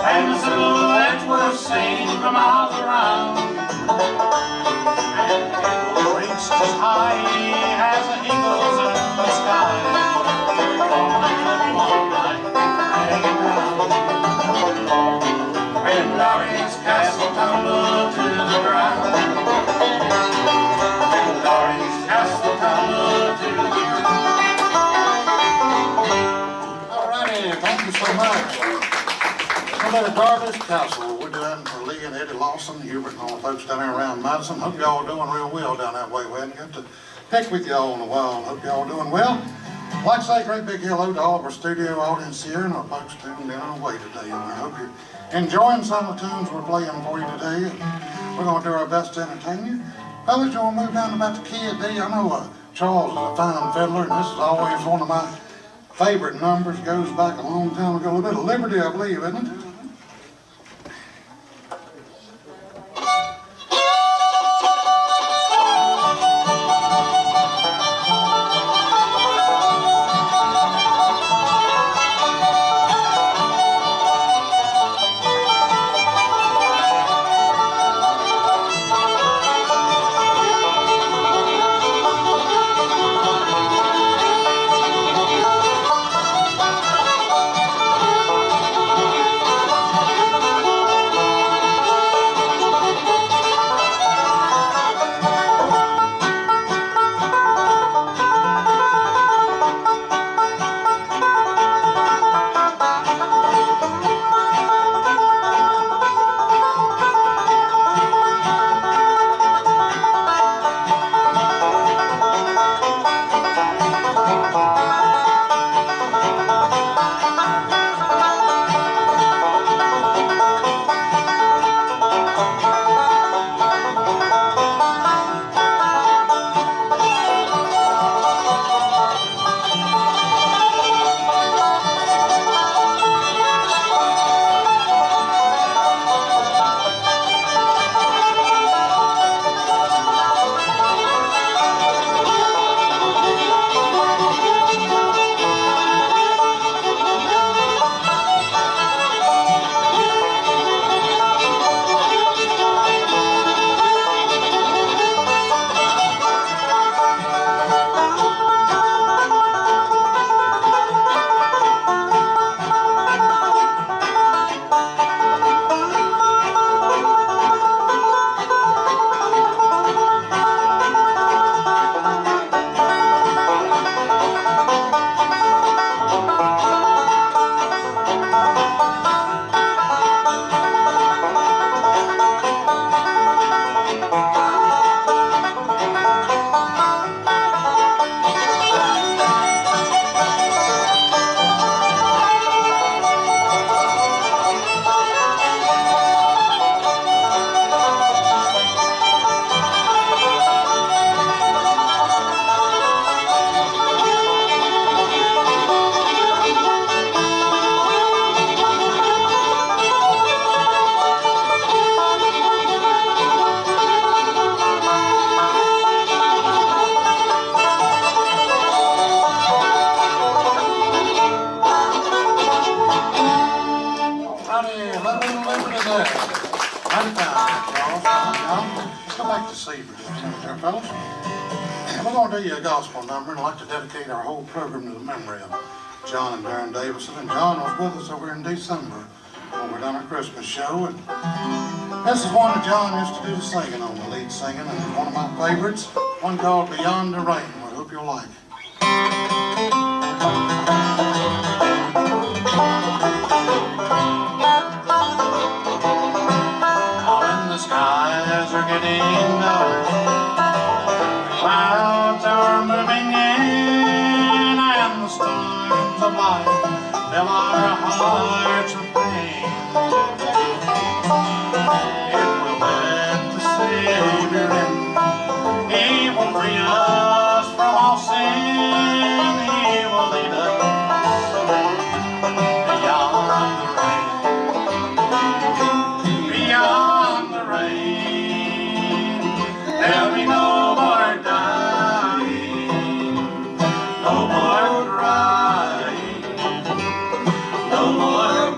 Speaker 2: and the silhouettes were seen for miles around. And the eagle reached as high as the eagles in the sky. One night, hanging down. When Dory's castle tumbled to the ground. When Dory's castle tumbled to the ground.
Speaker 9: All righty, thank you so much. Somebody at Darby's Castle, we're doing for Lee and Eddie Lawson, Hubert, and all the folks down there around Madison. Hope y'all are doing real well down that way. We hadn't got to pick with y'all in a while. Hope y'all are doing well. I'd like to say a great big hello to all of our studio audience here and our folks tuned in on the way today. And I hope you're enjoying some of the tunes we're playing for you today. We're going to do our best to entertain you. Fellas, you want to move down about the key of D? I know Charles is a fine fiddler, and this is always one of my favorite numbers. Goes back a long time ago. A little bit of Liberty, I believe, isn't it? A gospel number, and I'd like to dedicate our whole program to the memory of John and Darren Davison. And John was with us over in December when we done our Christmas show. And this is one that John used to do the singing on, the lead singing, and one of my favorites, one called Beyond the Rain. I hope you'll like it.
Speaker 2: Now when the skies are getting dark, clouds are moving in, and the storms of life fill our hearts with pain. If we'll let the Savior in, He will free us from all sin. He will lead us beyond the rain, beyond the rain. There'll be no more dying, no more crying, no more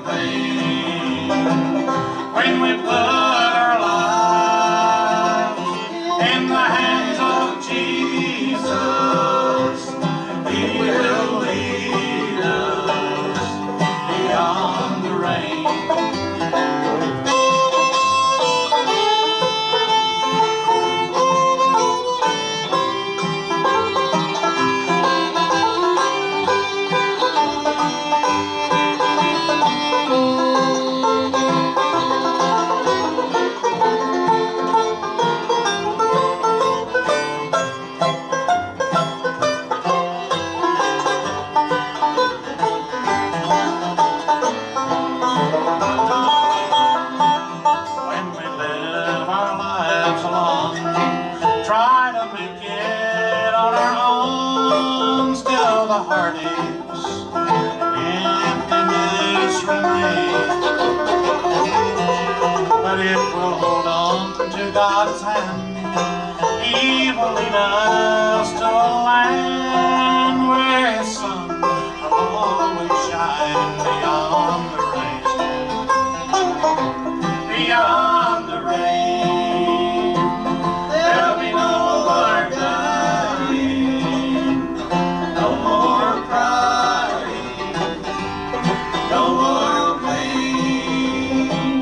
Speaker 2: into God's hand. He will lead us to a land where His sun will always shine beyond the rain. Beyond the rain, there'll be no more dying, no more crying, no more pain.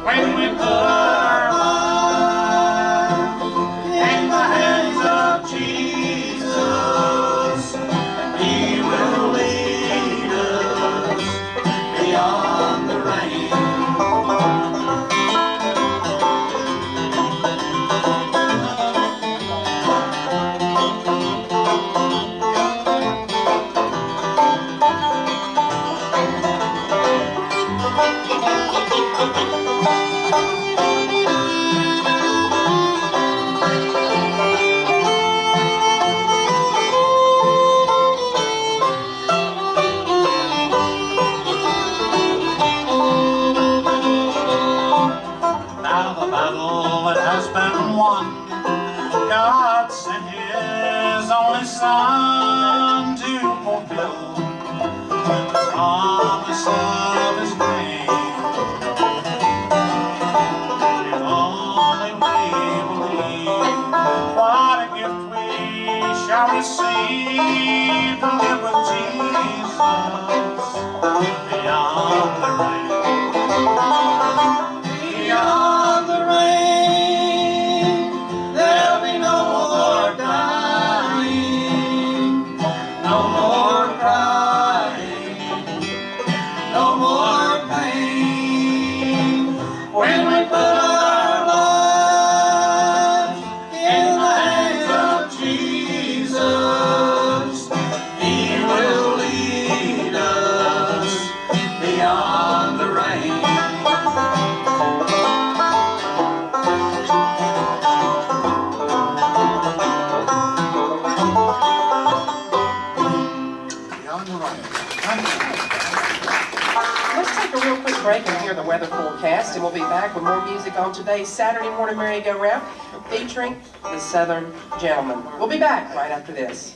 Speaker 2: When we put our lives in the hands of Jesus, He will lead us beyond the rain. Now the battle it has been won. God sent His only Son to fulfill the promise of His name. If only we believe, what a gift we shall receive to live with Jesus beyond the rain. Beyond the rain, there'll be no more dying, no more crying, no more pain. When we put our lives in the hands of Jesus, He will lead us beyond the rain.
Speaker 9: Beyond the rain. Thank you.
Speaker 1: Let's take a real quick break and hear the weather forecast, and we'll be back with more music on today's Saturday morning merry-go-round featuring the Southern Gentlemen. We'll be back right after this.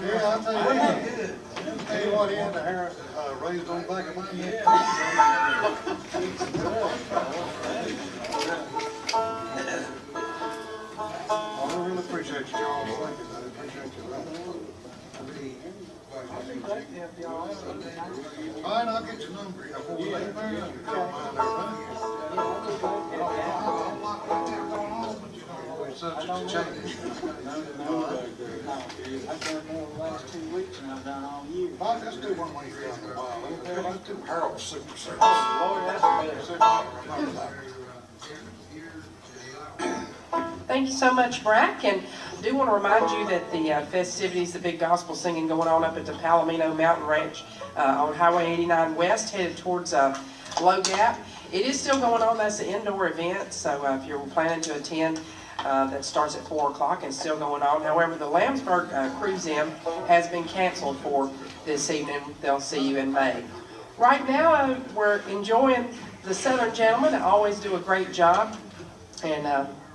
Speaker 9: Yeah, I'll tell you what, he had the hair raised on the back of my head. I really appreciate you, Charles. Thank you. I appreciate you. All right, I'll get your number. Before we leave there, you don't mind everything. Subject to change.
Speaker 4: I've done more the last 2 weeks than I've done all year.
Speaker 9: Well, let's do one when you're done in a while. Let's do Harold's Super Service.
Speaker 4: Lord, that's
Speaker 1: Thank you so much, Brack, and I do want to remind you that the festivities, the big gospel singing going on up at the Palomino Mountain Ranch on Highway 89 West, headed towards Low Gap. It is still going on. That's an indoor event, so if you're planning to attend, that starts at 4 o'clock and still going on. However, the Lambsburg Cruise-In has been canceled for this evening. They'll see you in May. Right now, we're enjoying the Southern Gentlemen. They always do a great job. And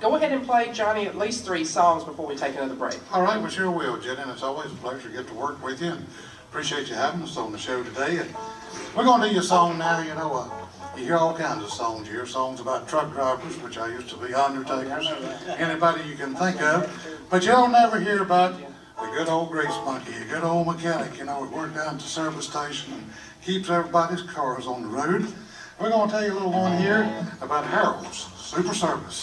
Speaker 1: go ahead and play, Johnny, at least 3 songs before we take another break.
Speaker 9: All right, we sure will, Jenny, and it's always a pleasure to get to work with you, and appreciate you having us on the show today. And we're going to do you a song now. You know, you hear all kinds of songs. You hear songs about truck drivers, which I used to be undertakers, anybody you can think of, but you'll never hear about the good old grease monkey, a good old mechanic, you know, who worked down at the service station and keeps everybody's cars on the road. We're going to tell you a little one here about Harold's Super Service.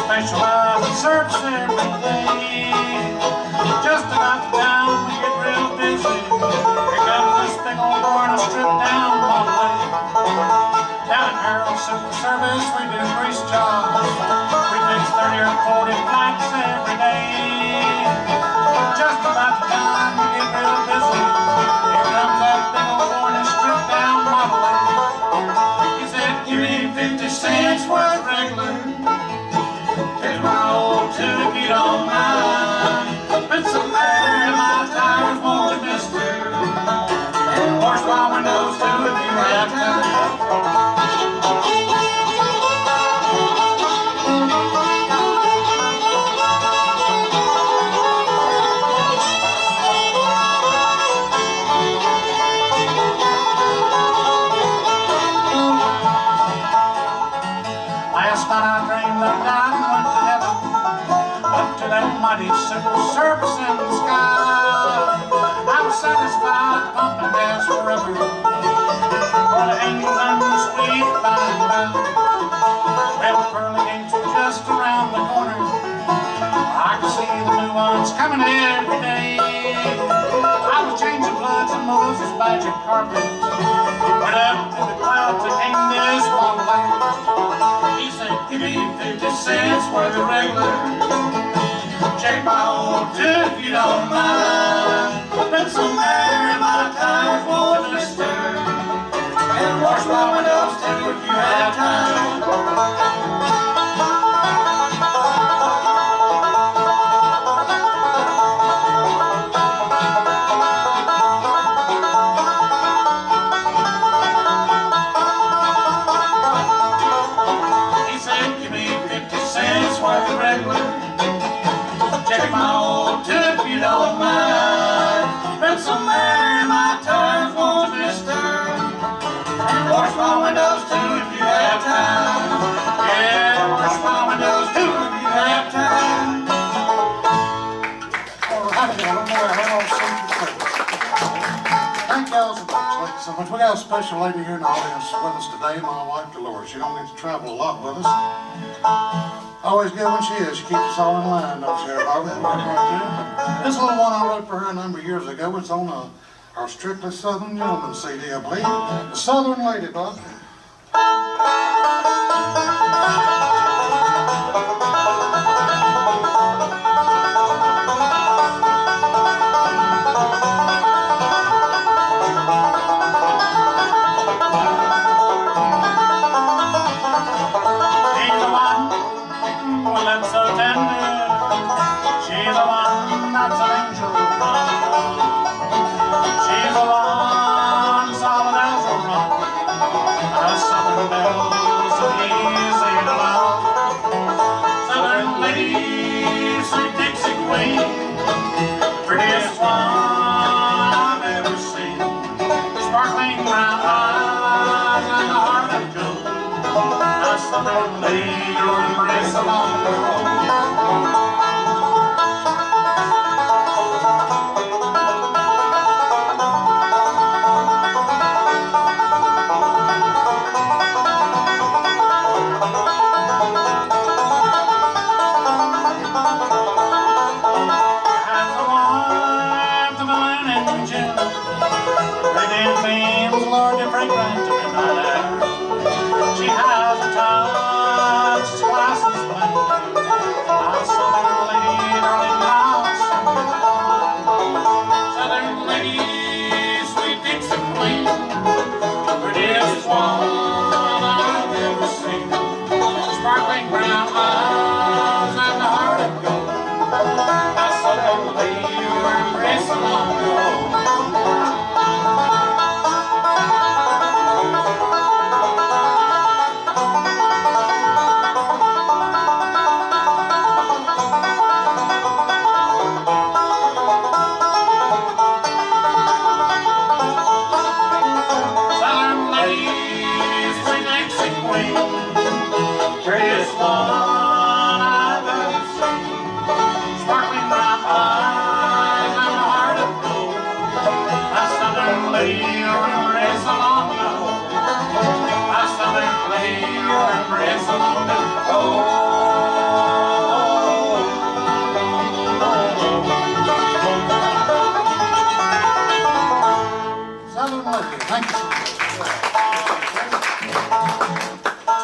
Speaker 2: Specialize in service every day. Just about the time we get real busy, here comes this big old boy to strip down one way. Down at Harold's Super Service, we do grease jobs. We
Speaker 10: makes 30 or 40 flights every day. Just about the time we get real busy, here comes that big old boy in his stripped down Model A. He said, give me 50 cents worth regular. Take my old two if you don't mind. Put some air in my tires, won't you, mister? And wash my windows too if you have time. Last night I dreamed I died and went to heaven, up to that mighty civil service in the sky. I was satisfied pumping gas forever, for the angels and the sweet by and by. Well, the pearly gates were just around the corner. I could see the new ones coming every day. I was changing floods and Moses' magic carpet. Went up to the clouds and came this one way. He said, give me 50 cents worth of regular. Check my old too if you don't mind. Put some air in my tires, won't you, mister? And wash my windows too if you have time. Check my old tip, you don't mind. Put some air in my tires, won't you, mister? And wash my windows too if you have time. Yeah, wash my windows too if you have time.
Speaker 9: All right, now, thank y'all so much. We got a special lady here in the audience with us today, my wife Dolores. She don't get to travel a lot with us. Always good when she is. She keeps us all in line, don't she, Barbie? Right there. This little one I wrote for her a number of years ago. It's on our Strictly Southern Gentleman CD, I believe. The Southern Lady, Bob.
Speaker 10: Southern lady, your embrace along the road. As a wife of an engine, breathing beams, Lord, your fragrant to midnight air. She has a touch, glass and splendor, a southern lady, darling, southern lady, sweet Dixie queen, prettiest one I've ever seen. Sparkling brown eyes and a heart of gold, a southern lady, your embrace along the road.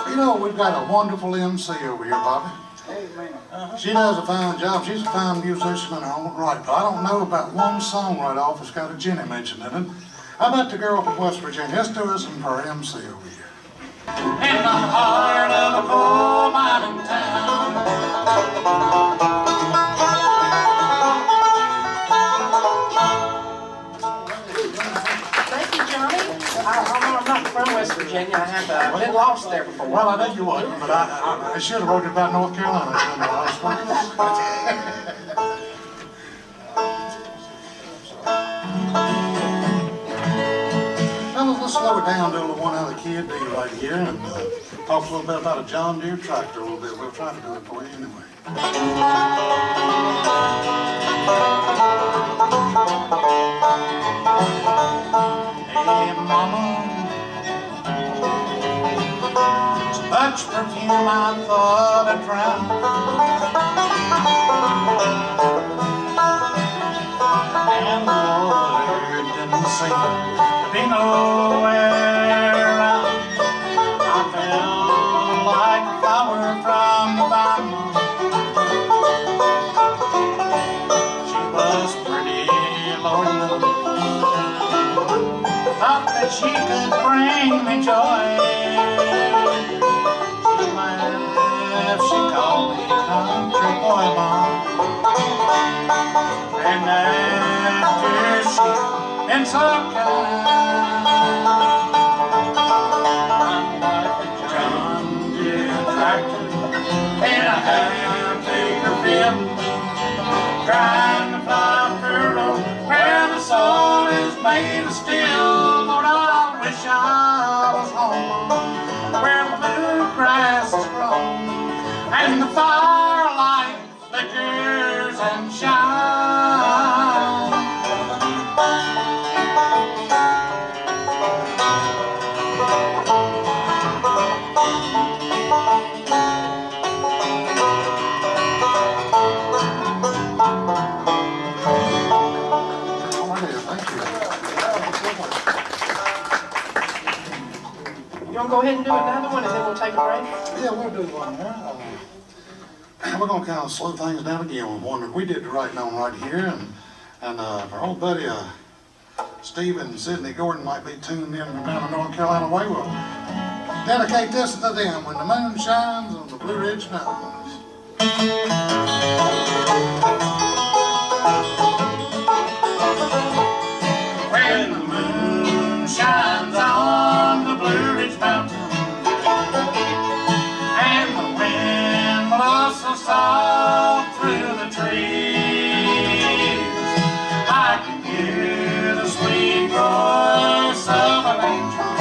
Speaker 10: You know, we've got a wonderful MC over here, Bobby.
Speaker 9: She does a fine job. She's a fine musician in her own right. But I don't know about one song right off that's got a Jenny mentioned in it. How about the girl from West Virginia? Let's do this for her MC over here.
Speaker 2: In the heart of a coal mining town.
Speaker 1: Thank you, Johnny. I'm not from West Virginia. I have been lost there before.
Speaker 9: Well, I know you wouldn't, but I should have wrote it about North Carolina. Let's slow it down to a one out of the kid deal right here and talk a little bit about a John Deere tractor a little bit. We'll try to do it for you anyway. Hey, mama, so much perfume I thought I'd drown. And the Lord didn't seem to be nowhere around. I felt like a flower from the vine. She was pretty, Lord knows. Thought that she could bring me joy. She laughed, she called me country boy, Mom. And after she'd been so kind, I'm like a John Deere tractor in a half-acre field, trying to plow furrow where the soil is made of steel. Lord, I wish I was home where the bluegrass is grown and the firelight flickers and shines.
Speaker 1: You want to go ahead and do another one and then we'll take a break?
Speaker 9: Yeah, we'll do one more. We're going to kind of slow things down again with one that we did the writing on right here. And our old buddy Steve and Sidney Gordon might be tuned in from down in North Carolina way. We'll dedicate this to them when the moon shines on the Blue Ridge Mountains. When the moon shines on the Blue Ridge Mountains and the wind blows so soft through the trees, I can hear the sweet voice of an angel.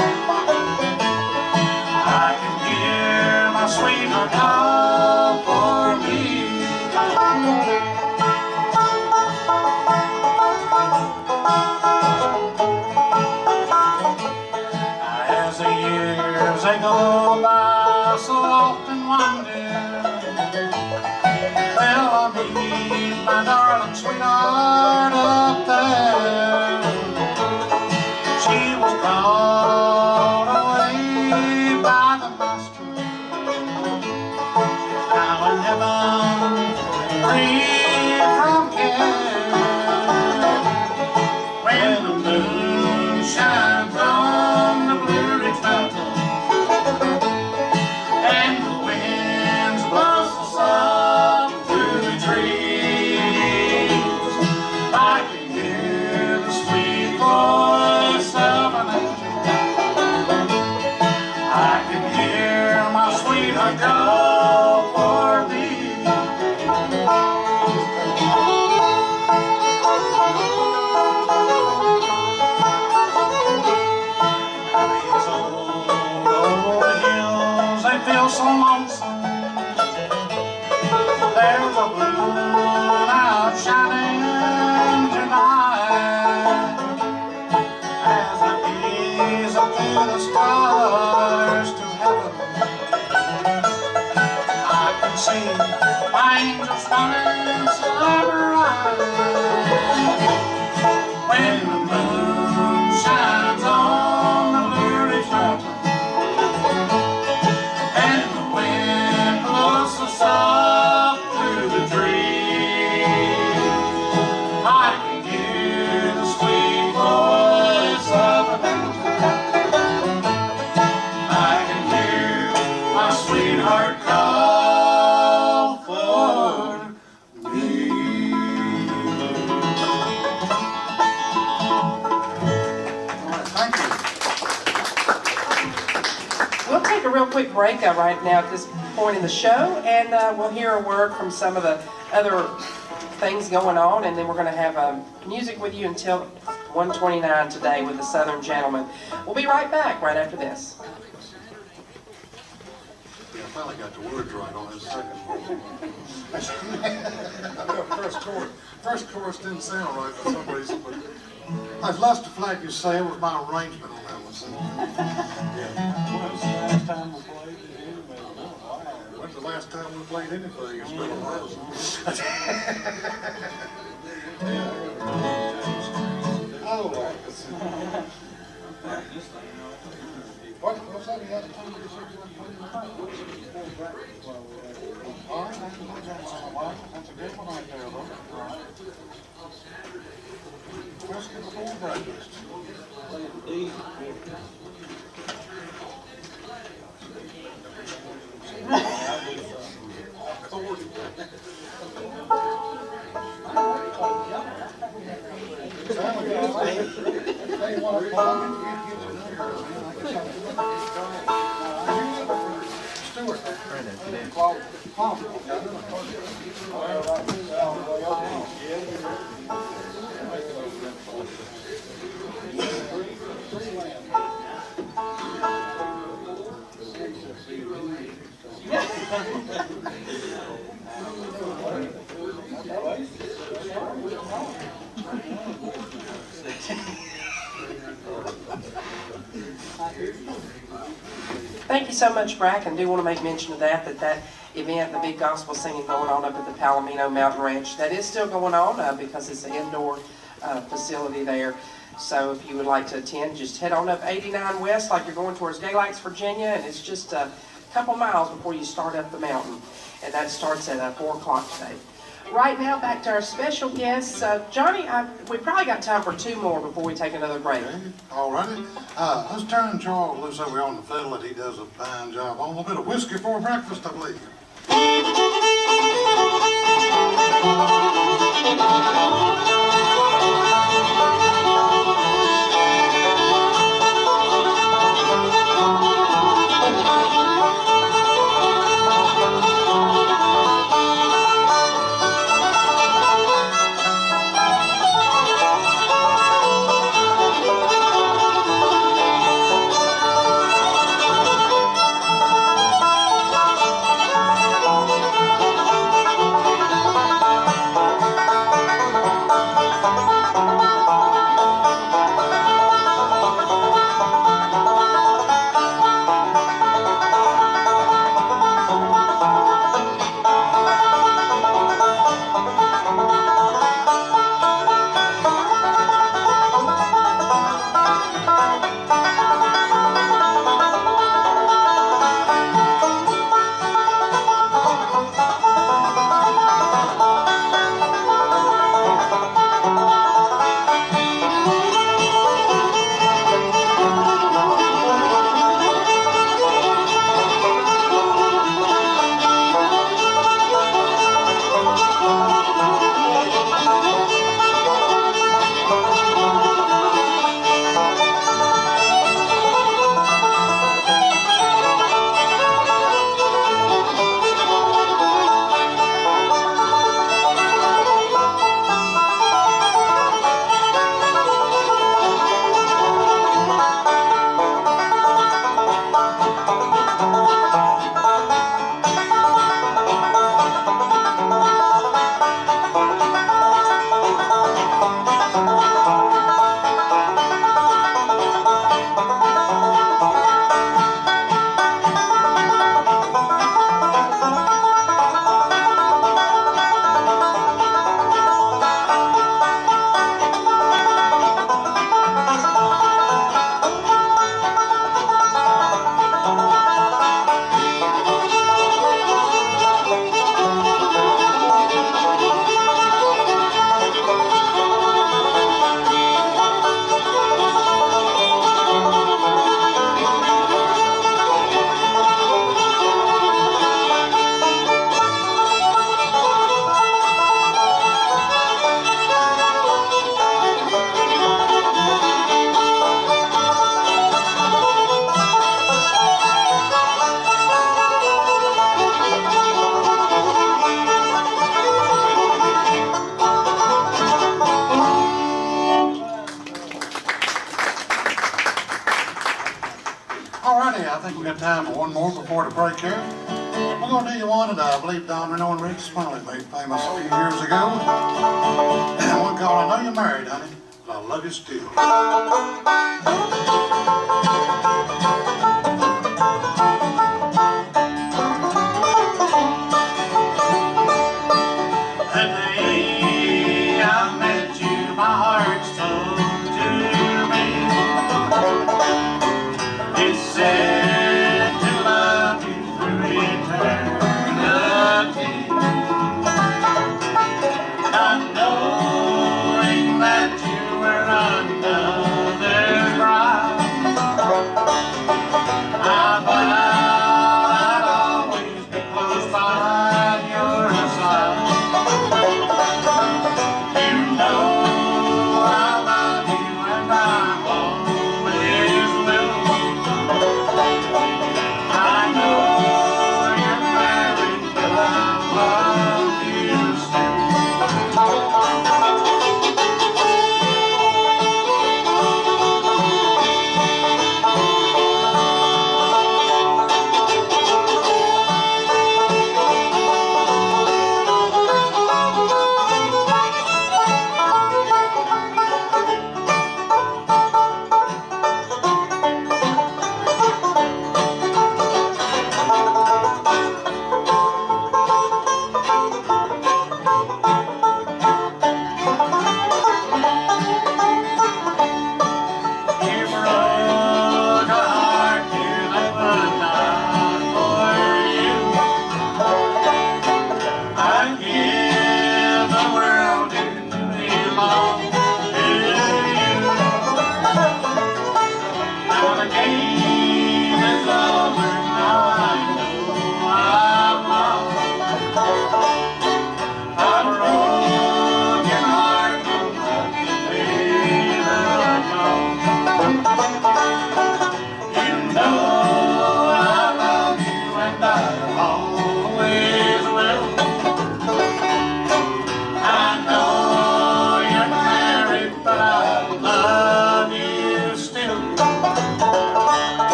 Speaker 9: I can hear my sweetheart call for me. As the years they go by, so often wonder, will I meet my darling sweetheart up there? She was called away by the master. She's now in heaven, free from care. When the moon shines on the Blue Ridge Mountains and the winds blow so soft through the trees, I can hear the sweet voice of an angel. I can hear my sweetheart call for thee. These old hills, they feel so lonesome. There's a moon out shining tonight. As I gaze up through the stars to heaven, I can see my angels smiling so bright. When the moon shines on the Blue Ridge Mountains and the wind
Speaker 1: take a real quick break right now at this point in the show, and we'll hear a word from some of the other things going on, and then we're going to have music with you until 1:29 today with the Southern Gentlemen. We'll be right back right after this.
Speaker 9: Yeah, I finally got the words right on this second one. First chorus didn't sound right for some reason, but I'd love to flag you say it was my arrangement on that one. So.
Speaker 10: When's the last time we played it anyway?
Speaker 9: When's the last time we played anything? It's been a while. Oh, what's that? The other time you said you weren't playing? All right, that's a good one right there, though. All right. Let's get the full breakfast.
Speaker 1: Thank you so much, Brack, and do want to make mention of that event, the big gospel singing going on up at the Palomino Mountain Ranch, that is still going on because it's an indoor facility there. So if you would like to attend, just head on up 89 West like you're going towards Galax, Virginia, and it's just a couple miles before you start up the mountain. And that starts at 4 o'clock today. Right now, back to our special guests. Johnny, we probably got time for 2 more before we take another break.
Speaker 9: Okay. All righty. Let's turn Charles loose over on the fiddle that he does a fine job on. A little bit of whiskey for breakfast, I believe. think we got time for one more before the break here. We're gonna do you one that I believe Don Reno and Rick Smiley made famous a few years ago. One called I Know You're Married, Honey, but I Love You Still.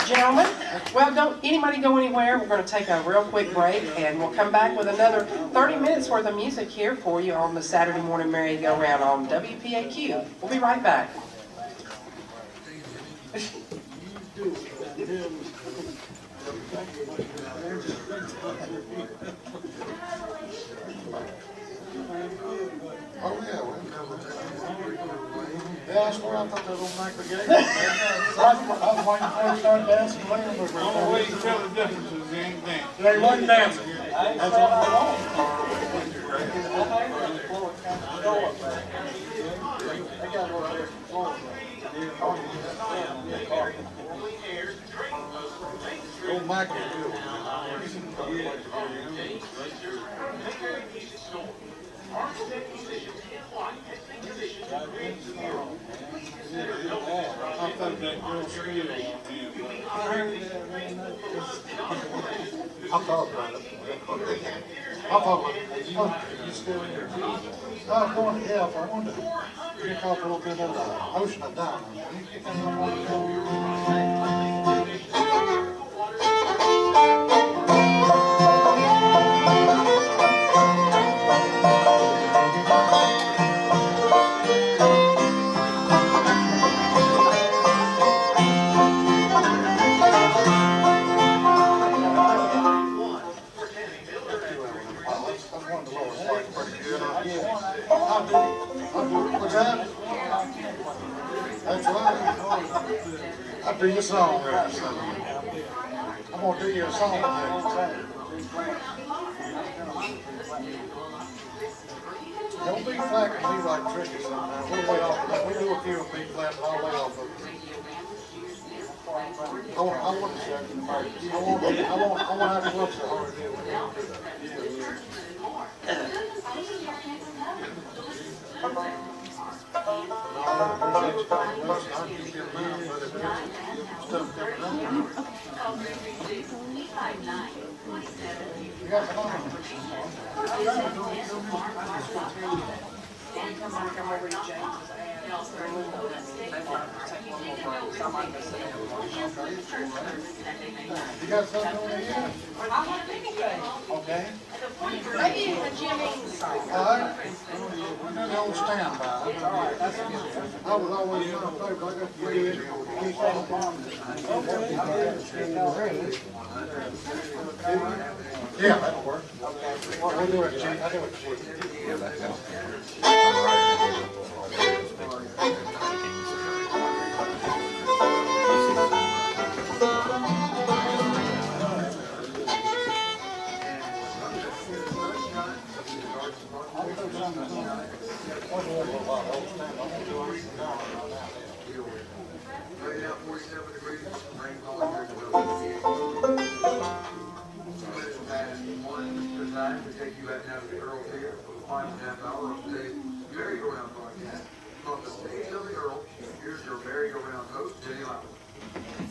Speaker 1: Gentlemen, well, don't anybody go anywhere. We're going to take a real quick break, and we'll come back with another 30 minutes worth of music here for you on the Saturday morning merry-go-round on WPAQ. We'll be right back.
Speaker 9: Oh, yeah, yeah, I swear I thought they were going to make the game. I was waiting for them to start dancing. The
Speaker 10: only way you tell the difference is they ain't dancing.
Speaker 9: They wasn't dancing. That's all I want. They got one there for Old Mikey.
Speaker 10: I thought that girl screamed on him.
Speaker 9: I thought about it. I thought, oh, you still in your feet? I was going to hell for I wanted to pick off a little bit of the ocean of diamonds. That's right. I'll do your song right now. I'm going to do your song today. Don't be flacking me like Tricky sometimes. We'll lay off of that. We do a few of B flat and I'll lay off of it. I want to show you. I want to have to look so hard to do
Speaker 1: Come over to James's ad.
Speaker 9: You got something over here? Okay.
Speaker 1: Maybe a Jimmy's song.
Speaker 9: All right. We're doing the old standby. I was always my favorite. I got to read it. Keep on. Yeah, that'll work. We'll do it, Chief. I'll do it, Chief.
Speaker 6: Right now, 47 degrees, rain falling here in the WPAQ. Past 1 good time to take you back now to the Earl Theater for the final half hour of today's merry-go-round broadcast. From the stage of the Earl, here's your merry-go-round host, Jenny Lowry.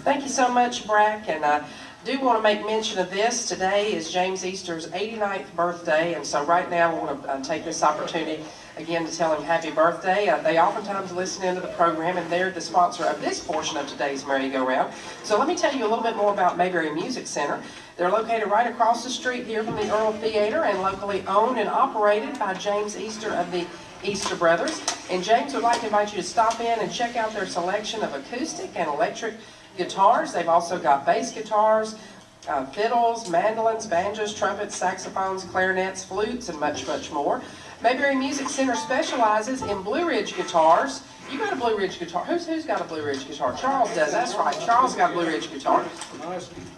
Speaker 1: Thank you so much, Brack, and I do want to make mention of this. Today is James Easter's 89th birthday, and so right now I want to take this opportunity again to tell him happy birthday. They oftentimes listen into the program, and they're the sponsor of this portion of today's merry-go-round. So let me tell you a little bit more about Mayberry Music Center. They're located right across the street here from the Earl Theater and locally owned and operated by James Easter of the Easter Brothers. And James would like to invite you to stop in and check out their selection of acoustic and electric guitars. They've also got bass guitars, fiddles, mandolins, banjos, trumpets, saxophones, clarinets, flutes, and much, much more. Mayberry Music Center specializes in Blue Ridge guitars. You got a Blue Ridge guitar. Who's got a Blue Ridge guitar? Charles does, that's right. Charles got a Blue Ridge guitar.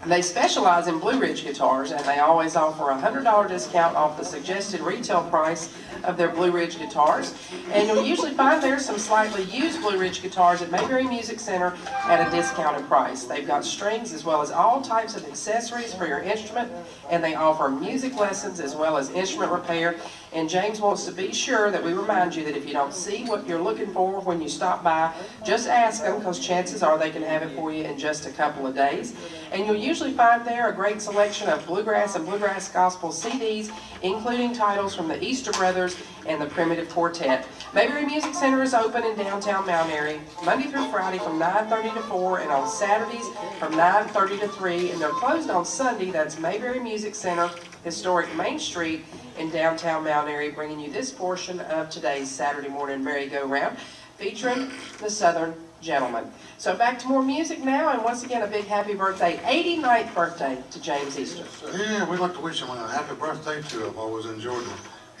Speaker 1: They specialize in Blue Ridge guitars, and they always offer a $100 discount off the suggested retail price of their Blue Ridge guitars. And you'll usually find there some slightly used Blue Ridge guitars at Mayberry Music Center at a discounted price. They've got strings as well as all types of accessories for your instrument, and they offer music lessons as well as instrument repair. And James wants to be sure that we remind you that if you don't see what you're looking for when you stop by, just ask them, because chances are they can have it for you in just a couple of days. And you'll usually find there a great selection of bluegrass and bluegrass gospel CDs, including titles from the Easter Brothers and the Primitive Quartet. Mayberry Music Center is open in downtown Mount Airy Monday through Friday from 9:30 to 4, and on Saturdays from 9:30 to 3, and they're closed on Sunday. That's Mayberry Music Center, historic Main Street in downtown Mount Airy, bringing you this portion of today's Saturday morning merry-go-round, featuring the Southern Gentlemen. So back to more music now, and once again a big happy birthday, 89th birthday to James Easter.
Speaker 9: Yeah, we'd like to wish him a happy birthday too. I've always enjoyed the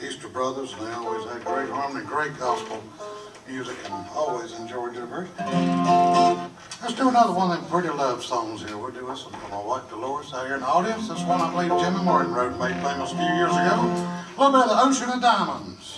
Speaker 9: Easter Brothers, and they always had great harmony, great gospel music, and always enjoyed their birthday. Let's do another one of them pretty love songs here. We'll do this one from my wife Dolores out here in the audience. This one I believe Jimmy Martin wrote and made famous a few years ago. A little bit of the Ocean of Diamonds.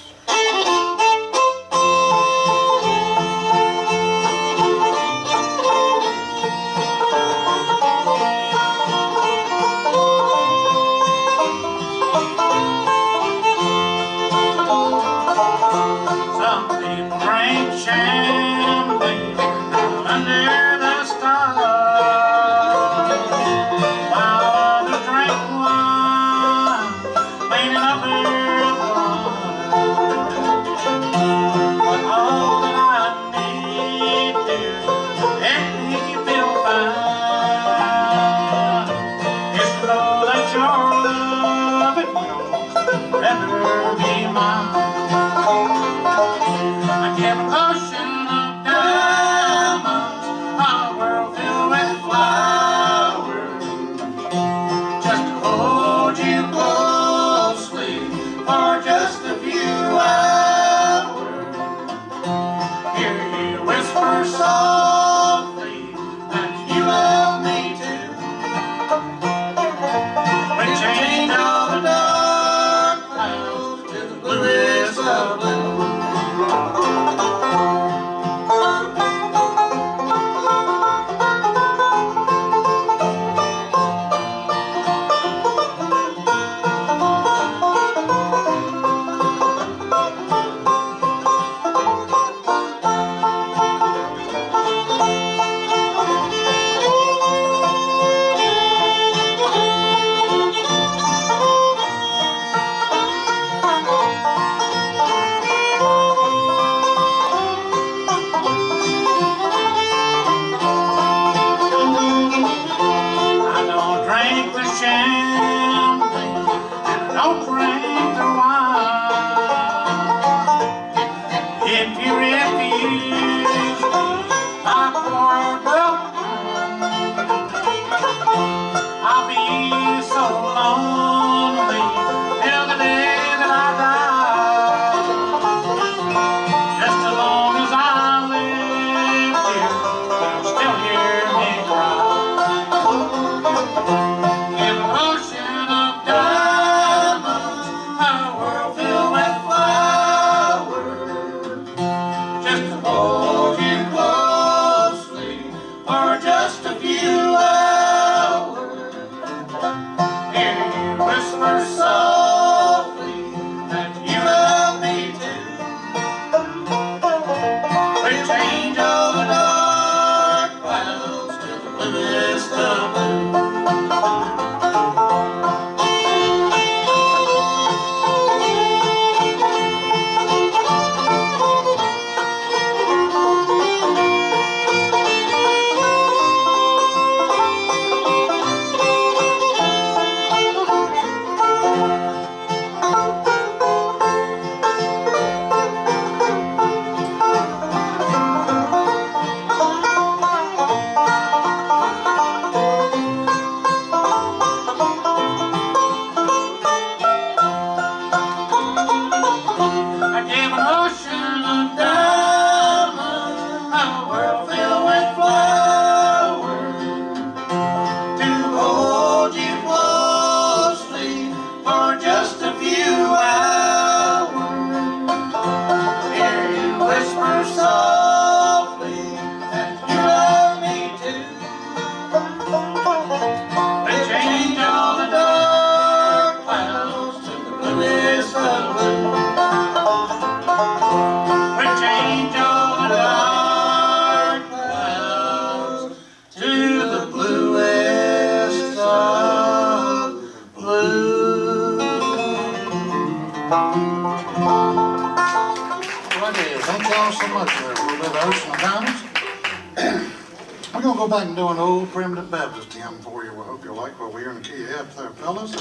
Speaker 9: go back and do an old primitive Baptist hymn for you. We hope you like what we hear in the key of F there, fellas.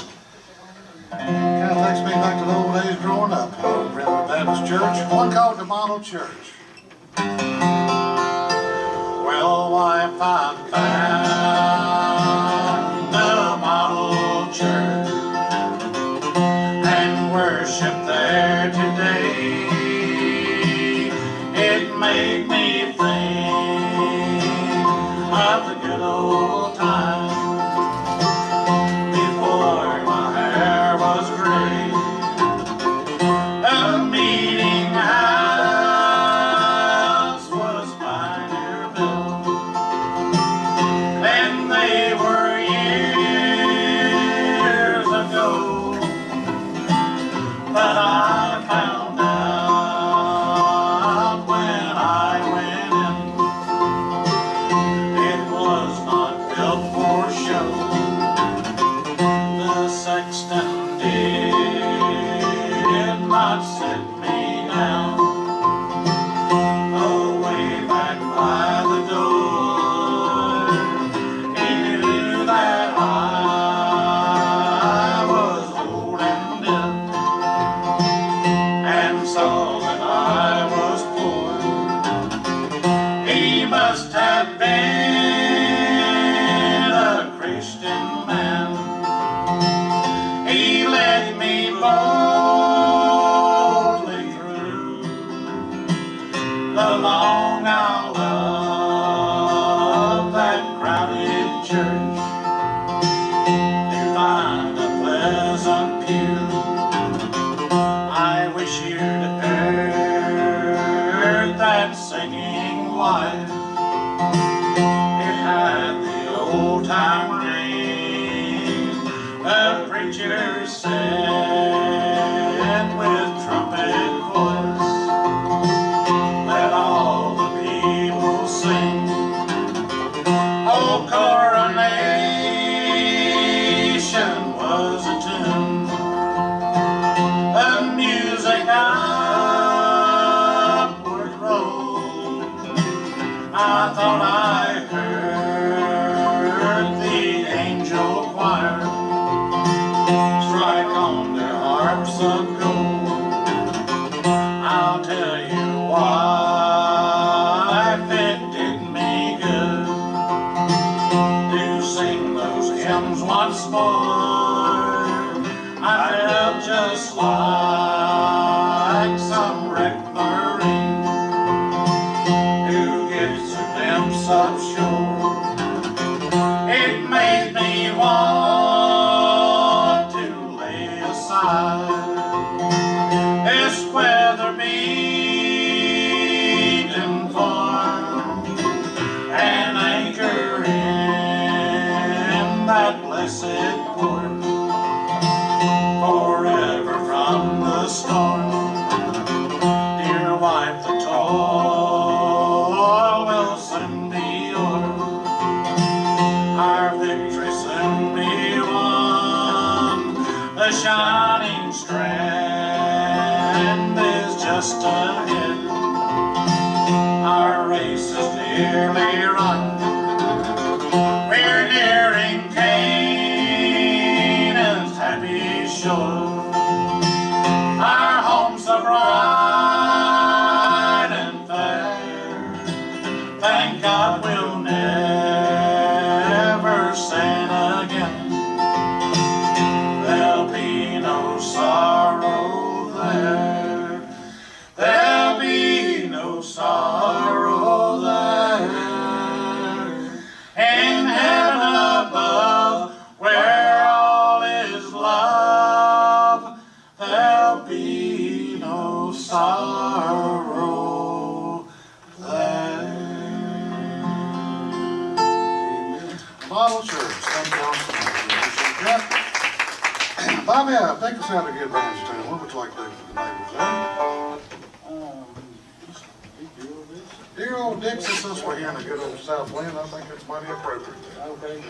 Speaker 9: Kind of takes me back to the old days growing up. Primitive Baptist Church, one called the Model Church. Well, wife, I found the model church and worship there today. It made me think of the good old times before my hair was gray. The meeting house was finer built, and they were years ago. But I found out when I went in, it was not built for show. The sexton did not sit me down away back by the door. He knew that I was old and dead, and saw that I was poor. He must have been a Christian man. He led me boldly through the long aisle of that crowded church to find a pleasant pew. I wish you'd heard that singing choir. It had the old time ring. The preacher said with trumpet voice, let all the people sing. Oh, coronation was a tune. The music upward rolled. I thought I heard the angel choir strike on their harps of gold. I'll tell you why it did me good to sing those hymns once more. I felt just like some wrecked Marine who gets a glimpse of shore. It made me want to lay aside this weather-beaten farm and anchor in that blessed port forever from the storm. Dear wife, the toil will soon be o'er. Our victory soon be won. The shining strand is just ahead. Our race is nearly run. We're nearing Canaan's happy shore. Our homes are bright and fair. Thank God we'll never sin again. There'll be no sorrow there. There'll be no sorrow there. In heaven above, where all is love, there'll be no sorrow there. Model Church, St. John's. Bobby, I think this sounded good bands tune. What would you like to do for the neighbors, eh? Dear old Dixie, since we're here in a good old south wind, I think it's mighty appropriate.
Speaker 10: Okay.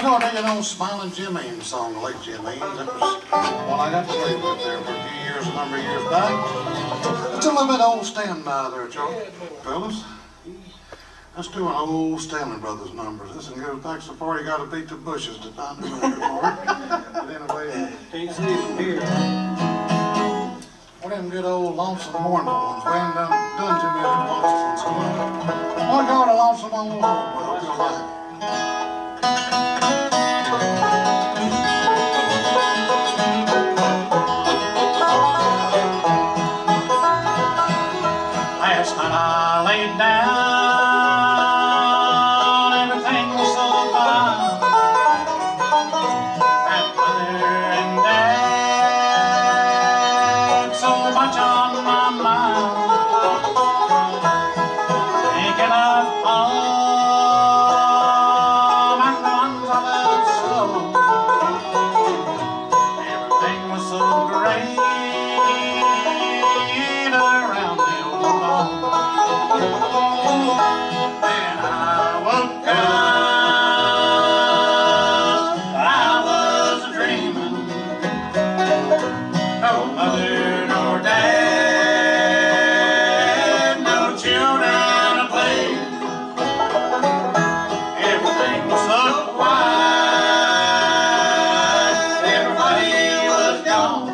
Speaker 9: I know they old Smiling Jim Eames song, the late Jim Eames. That was one I got to play with there for a few years, a number of years back. It's a little bit old standby there, Charlie, fellas. Let's do an old Stanley Brothers numbers. This one goes back so far you got to beat the bushes to find the record for it. But anyway,
Speaker 4: Can't see it from here.
Speaker 9: one of them good old lonesome mournful ones. We ain't done too many lonesome ones. I want to go to lonesome old home. I hope you'll like it.
Speaker 2: Last night I laid down, everything was so fine. And mother and dad, so much on my mind. Thinking of home and the ones I loved so. Everything was so great around the old home. Then I woke up, I was dreaming. No mother nor dad, no children to play. Everything was so quiet, everybody was gone.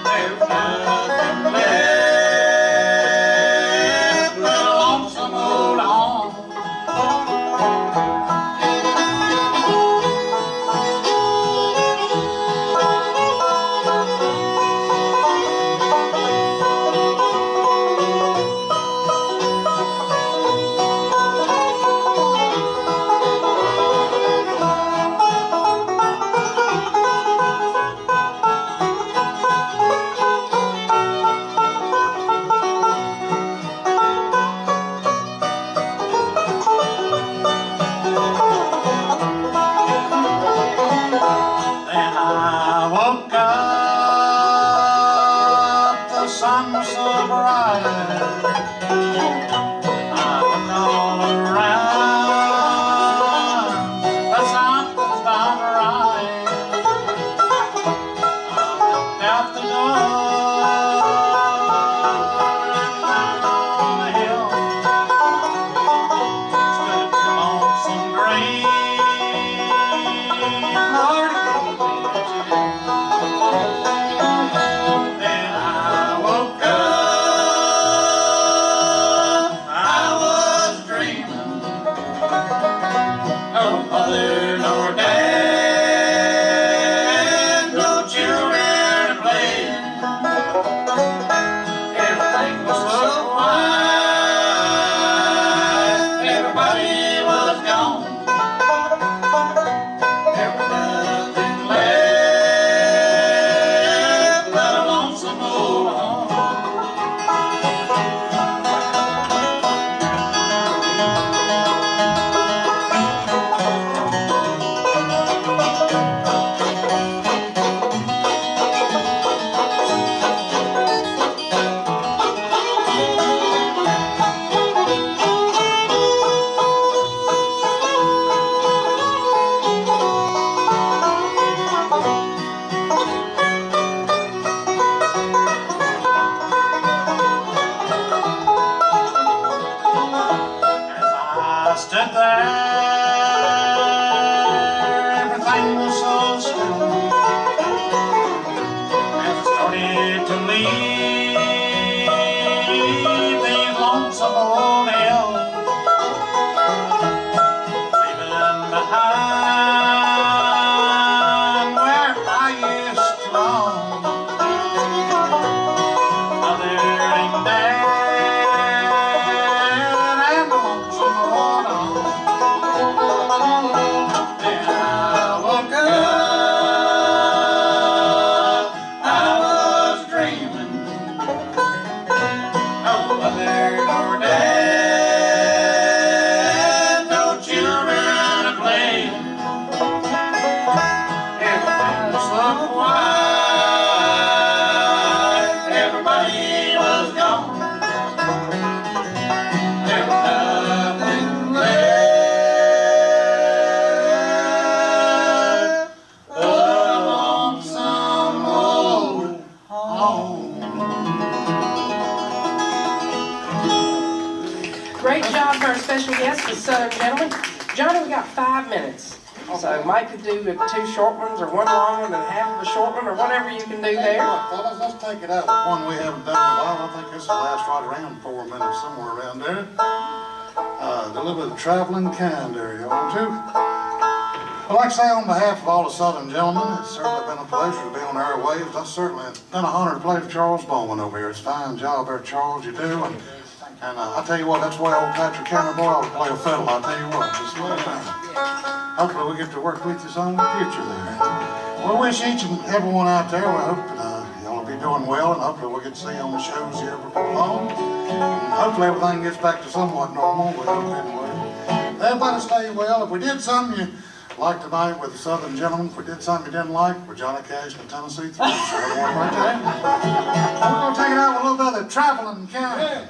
Speaker 2: There was nothing left but a lonesome old home. Then I woke up, the sun was so bright. I looked all around, the something's not right. I looked out the door, and down on the hill stood two lonesome graves. Lord, then I woke up, I was dreaming. No mother nor dad, no children to play. Everything was so quiet, everybody was gone. There was nothing left but a lonesome old home. As I stood there, everything was so still. As I started to leave these lonesome old hills, leaving behind where I used to roam. Mother and dad and the lonesome old home.
Speaker 1: next is Southern Gentleman. Johnny, we got 5 minutes. So Mike could do 2 short ones, or 1 long one and half of a short one, or whatever you can do there.
Speaker 9: Look, fellas, let's take it out with one we haven't done in a while. I think this will last right around 4 minutes, somewhere around there. Do a little bit of traveling kind there, you want to? Well, like I say, on behalf of all the Southern Gentlemen, it's certainly been a pleasure to be on the airwaves. I've certainly been an honor to play with Charles Bowman over here. It's a fine job there, Charles, you do. And I tell you what, that's why old Patrick County boy ought to play a fiddle. I tell you what, just hopefully we get to work with you some in the future there. We wish each and everyone out there, we hope that y'all will be doing well, and hopefully we'll get to see you on the shows here before long. And hopefully everything gets back to somewhat normal. We hope anyway. Everybody stay well. If we did something you liked tonight with the Southern Gentlemen, if we did something you didn't like, we're Johnny Cash and the Tennessee Three. So everyone right there. We're going to take it out with a little bit of the traveling kind.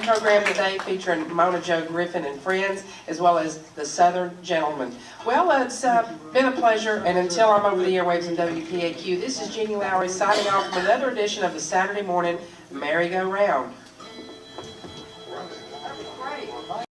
Speaker 1: exciting program today featuring Mona Jo Griffin and friends, as well as the Southern Gentlemen. Well, it's been a pleasure, and until I'm over the airwaves in WPAQ, this is Jeannie Lowry signing off from another edition of the Saturday Morning Merry-Go-Round.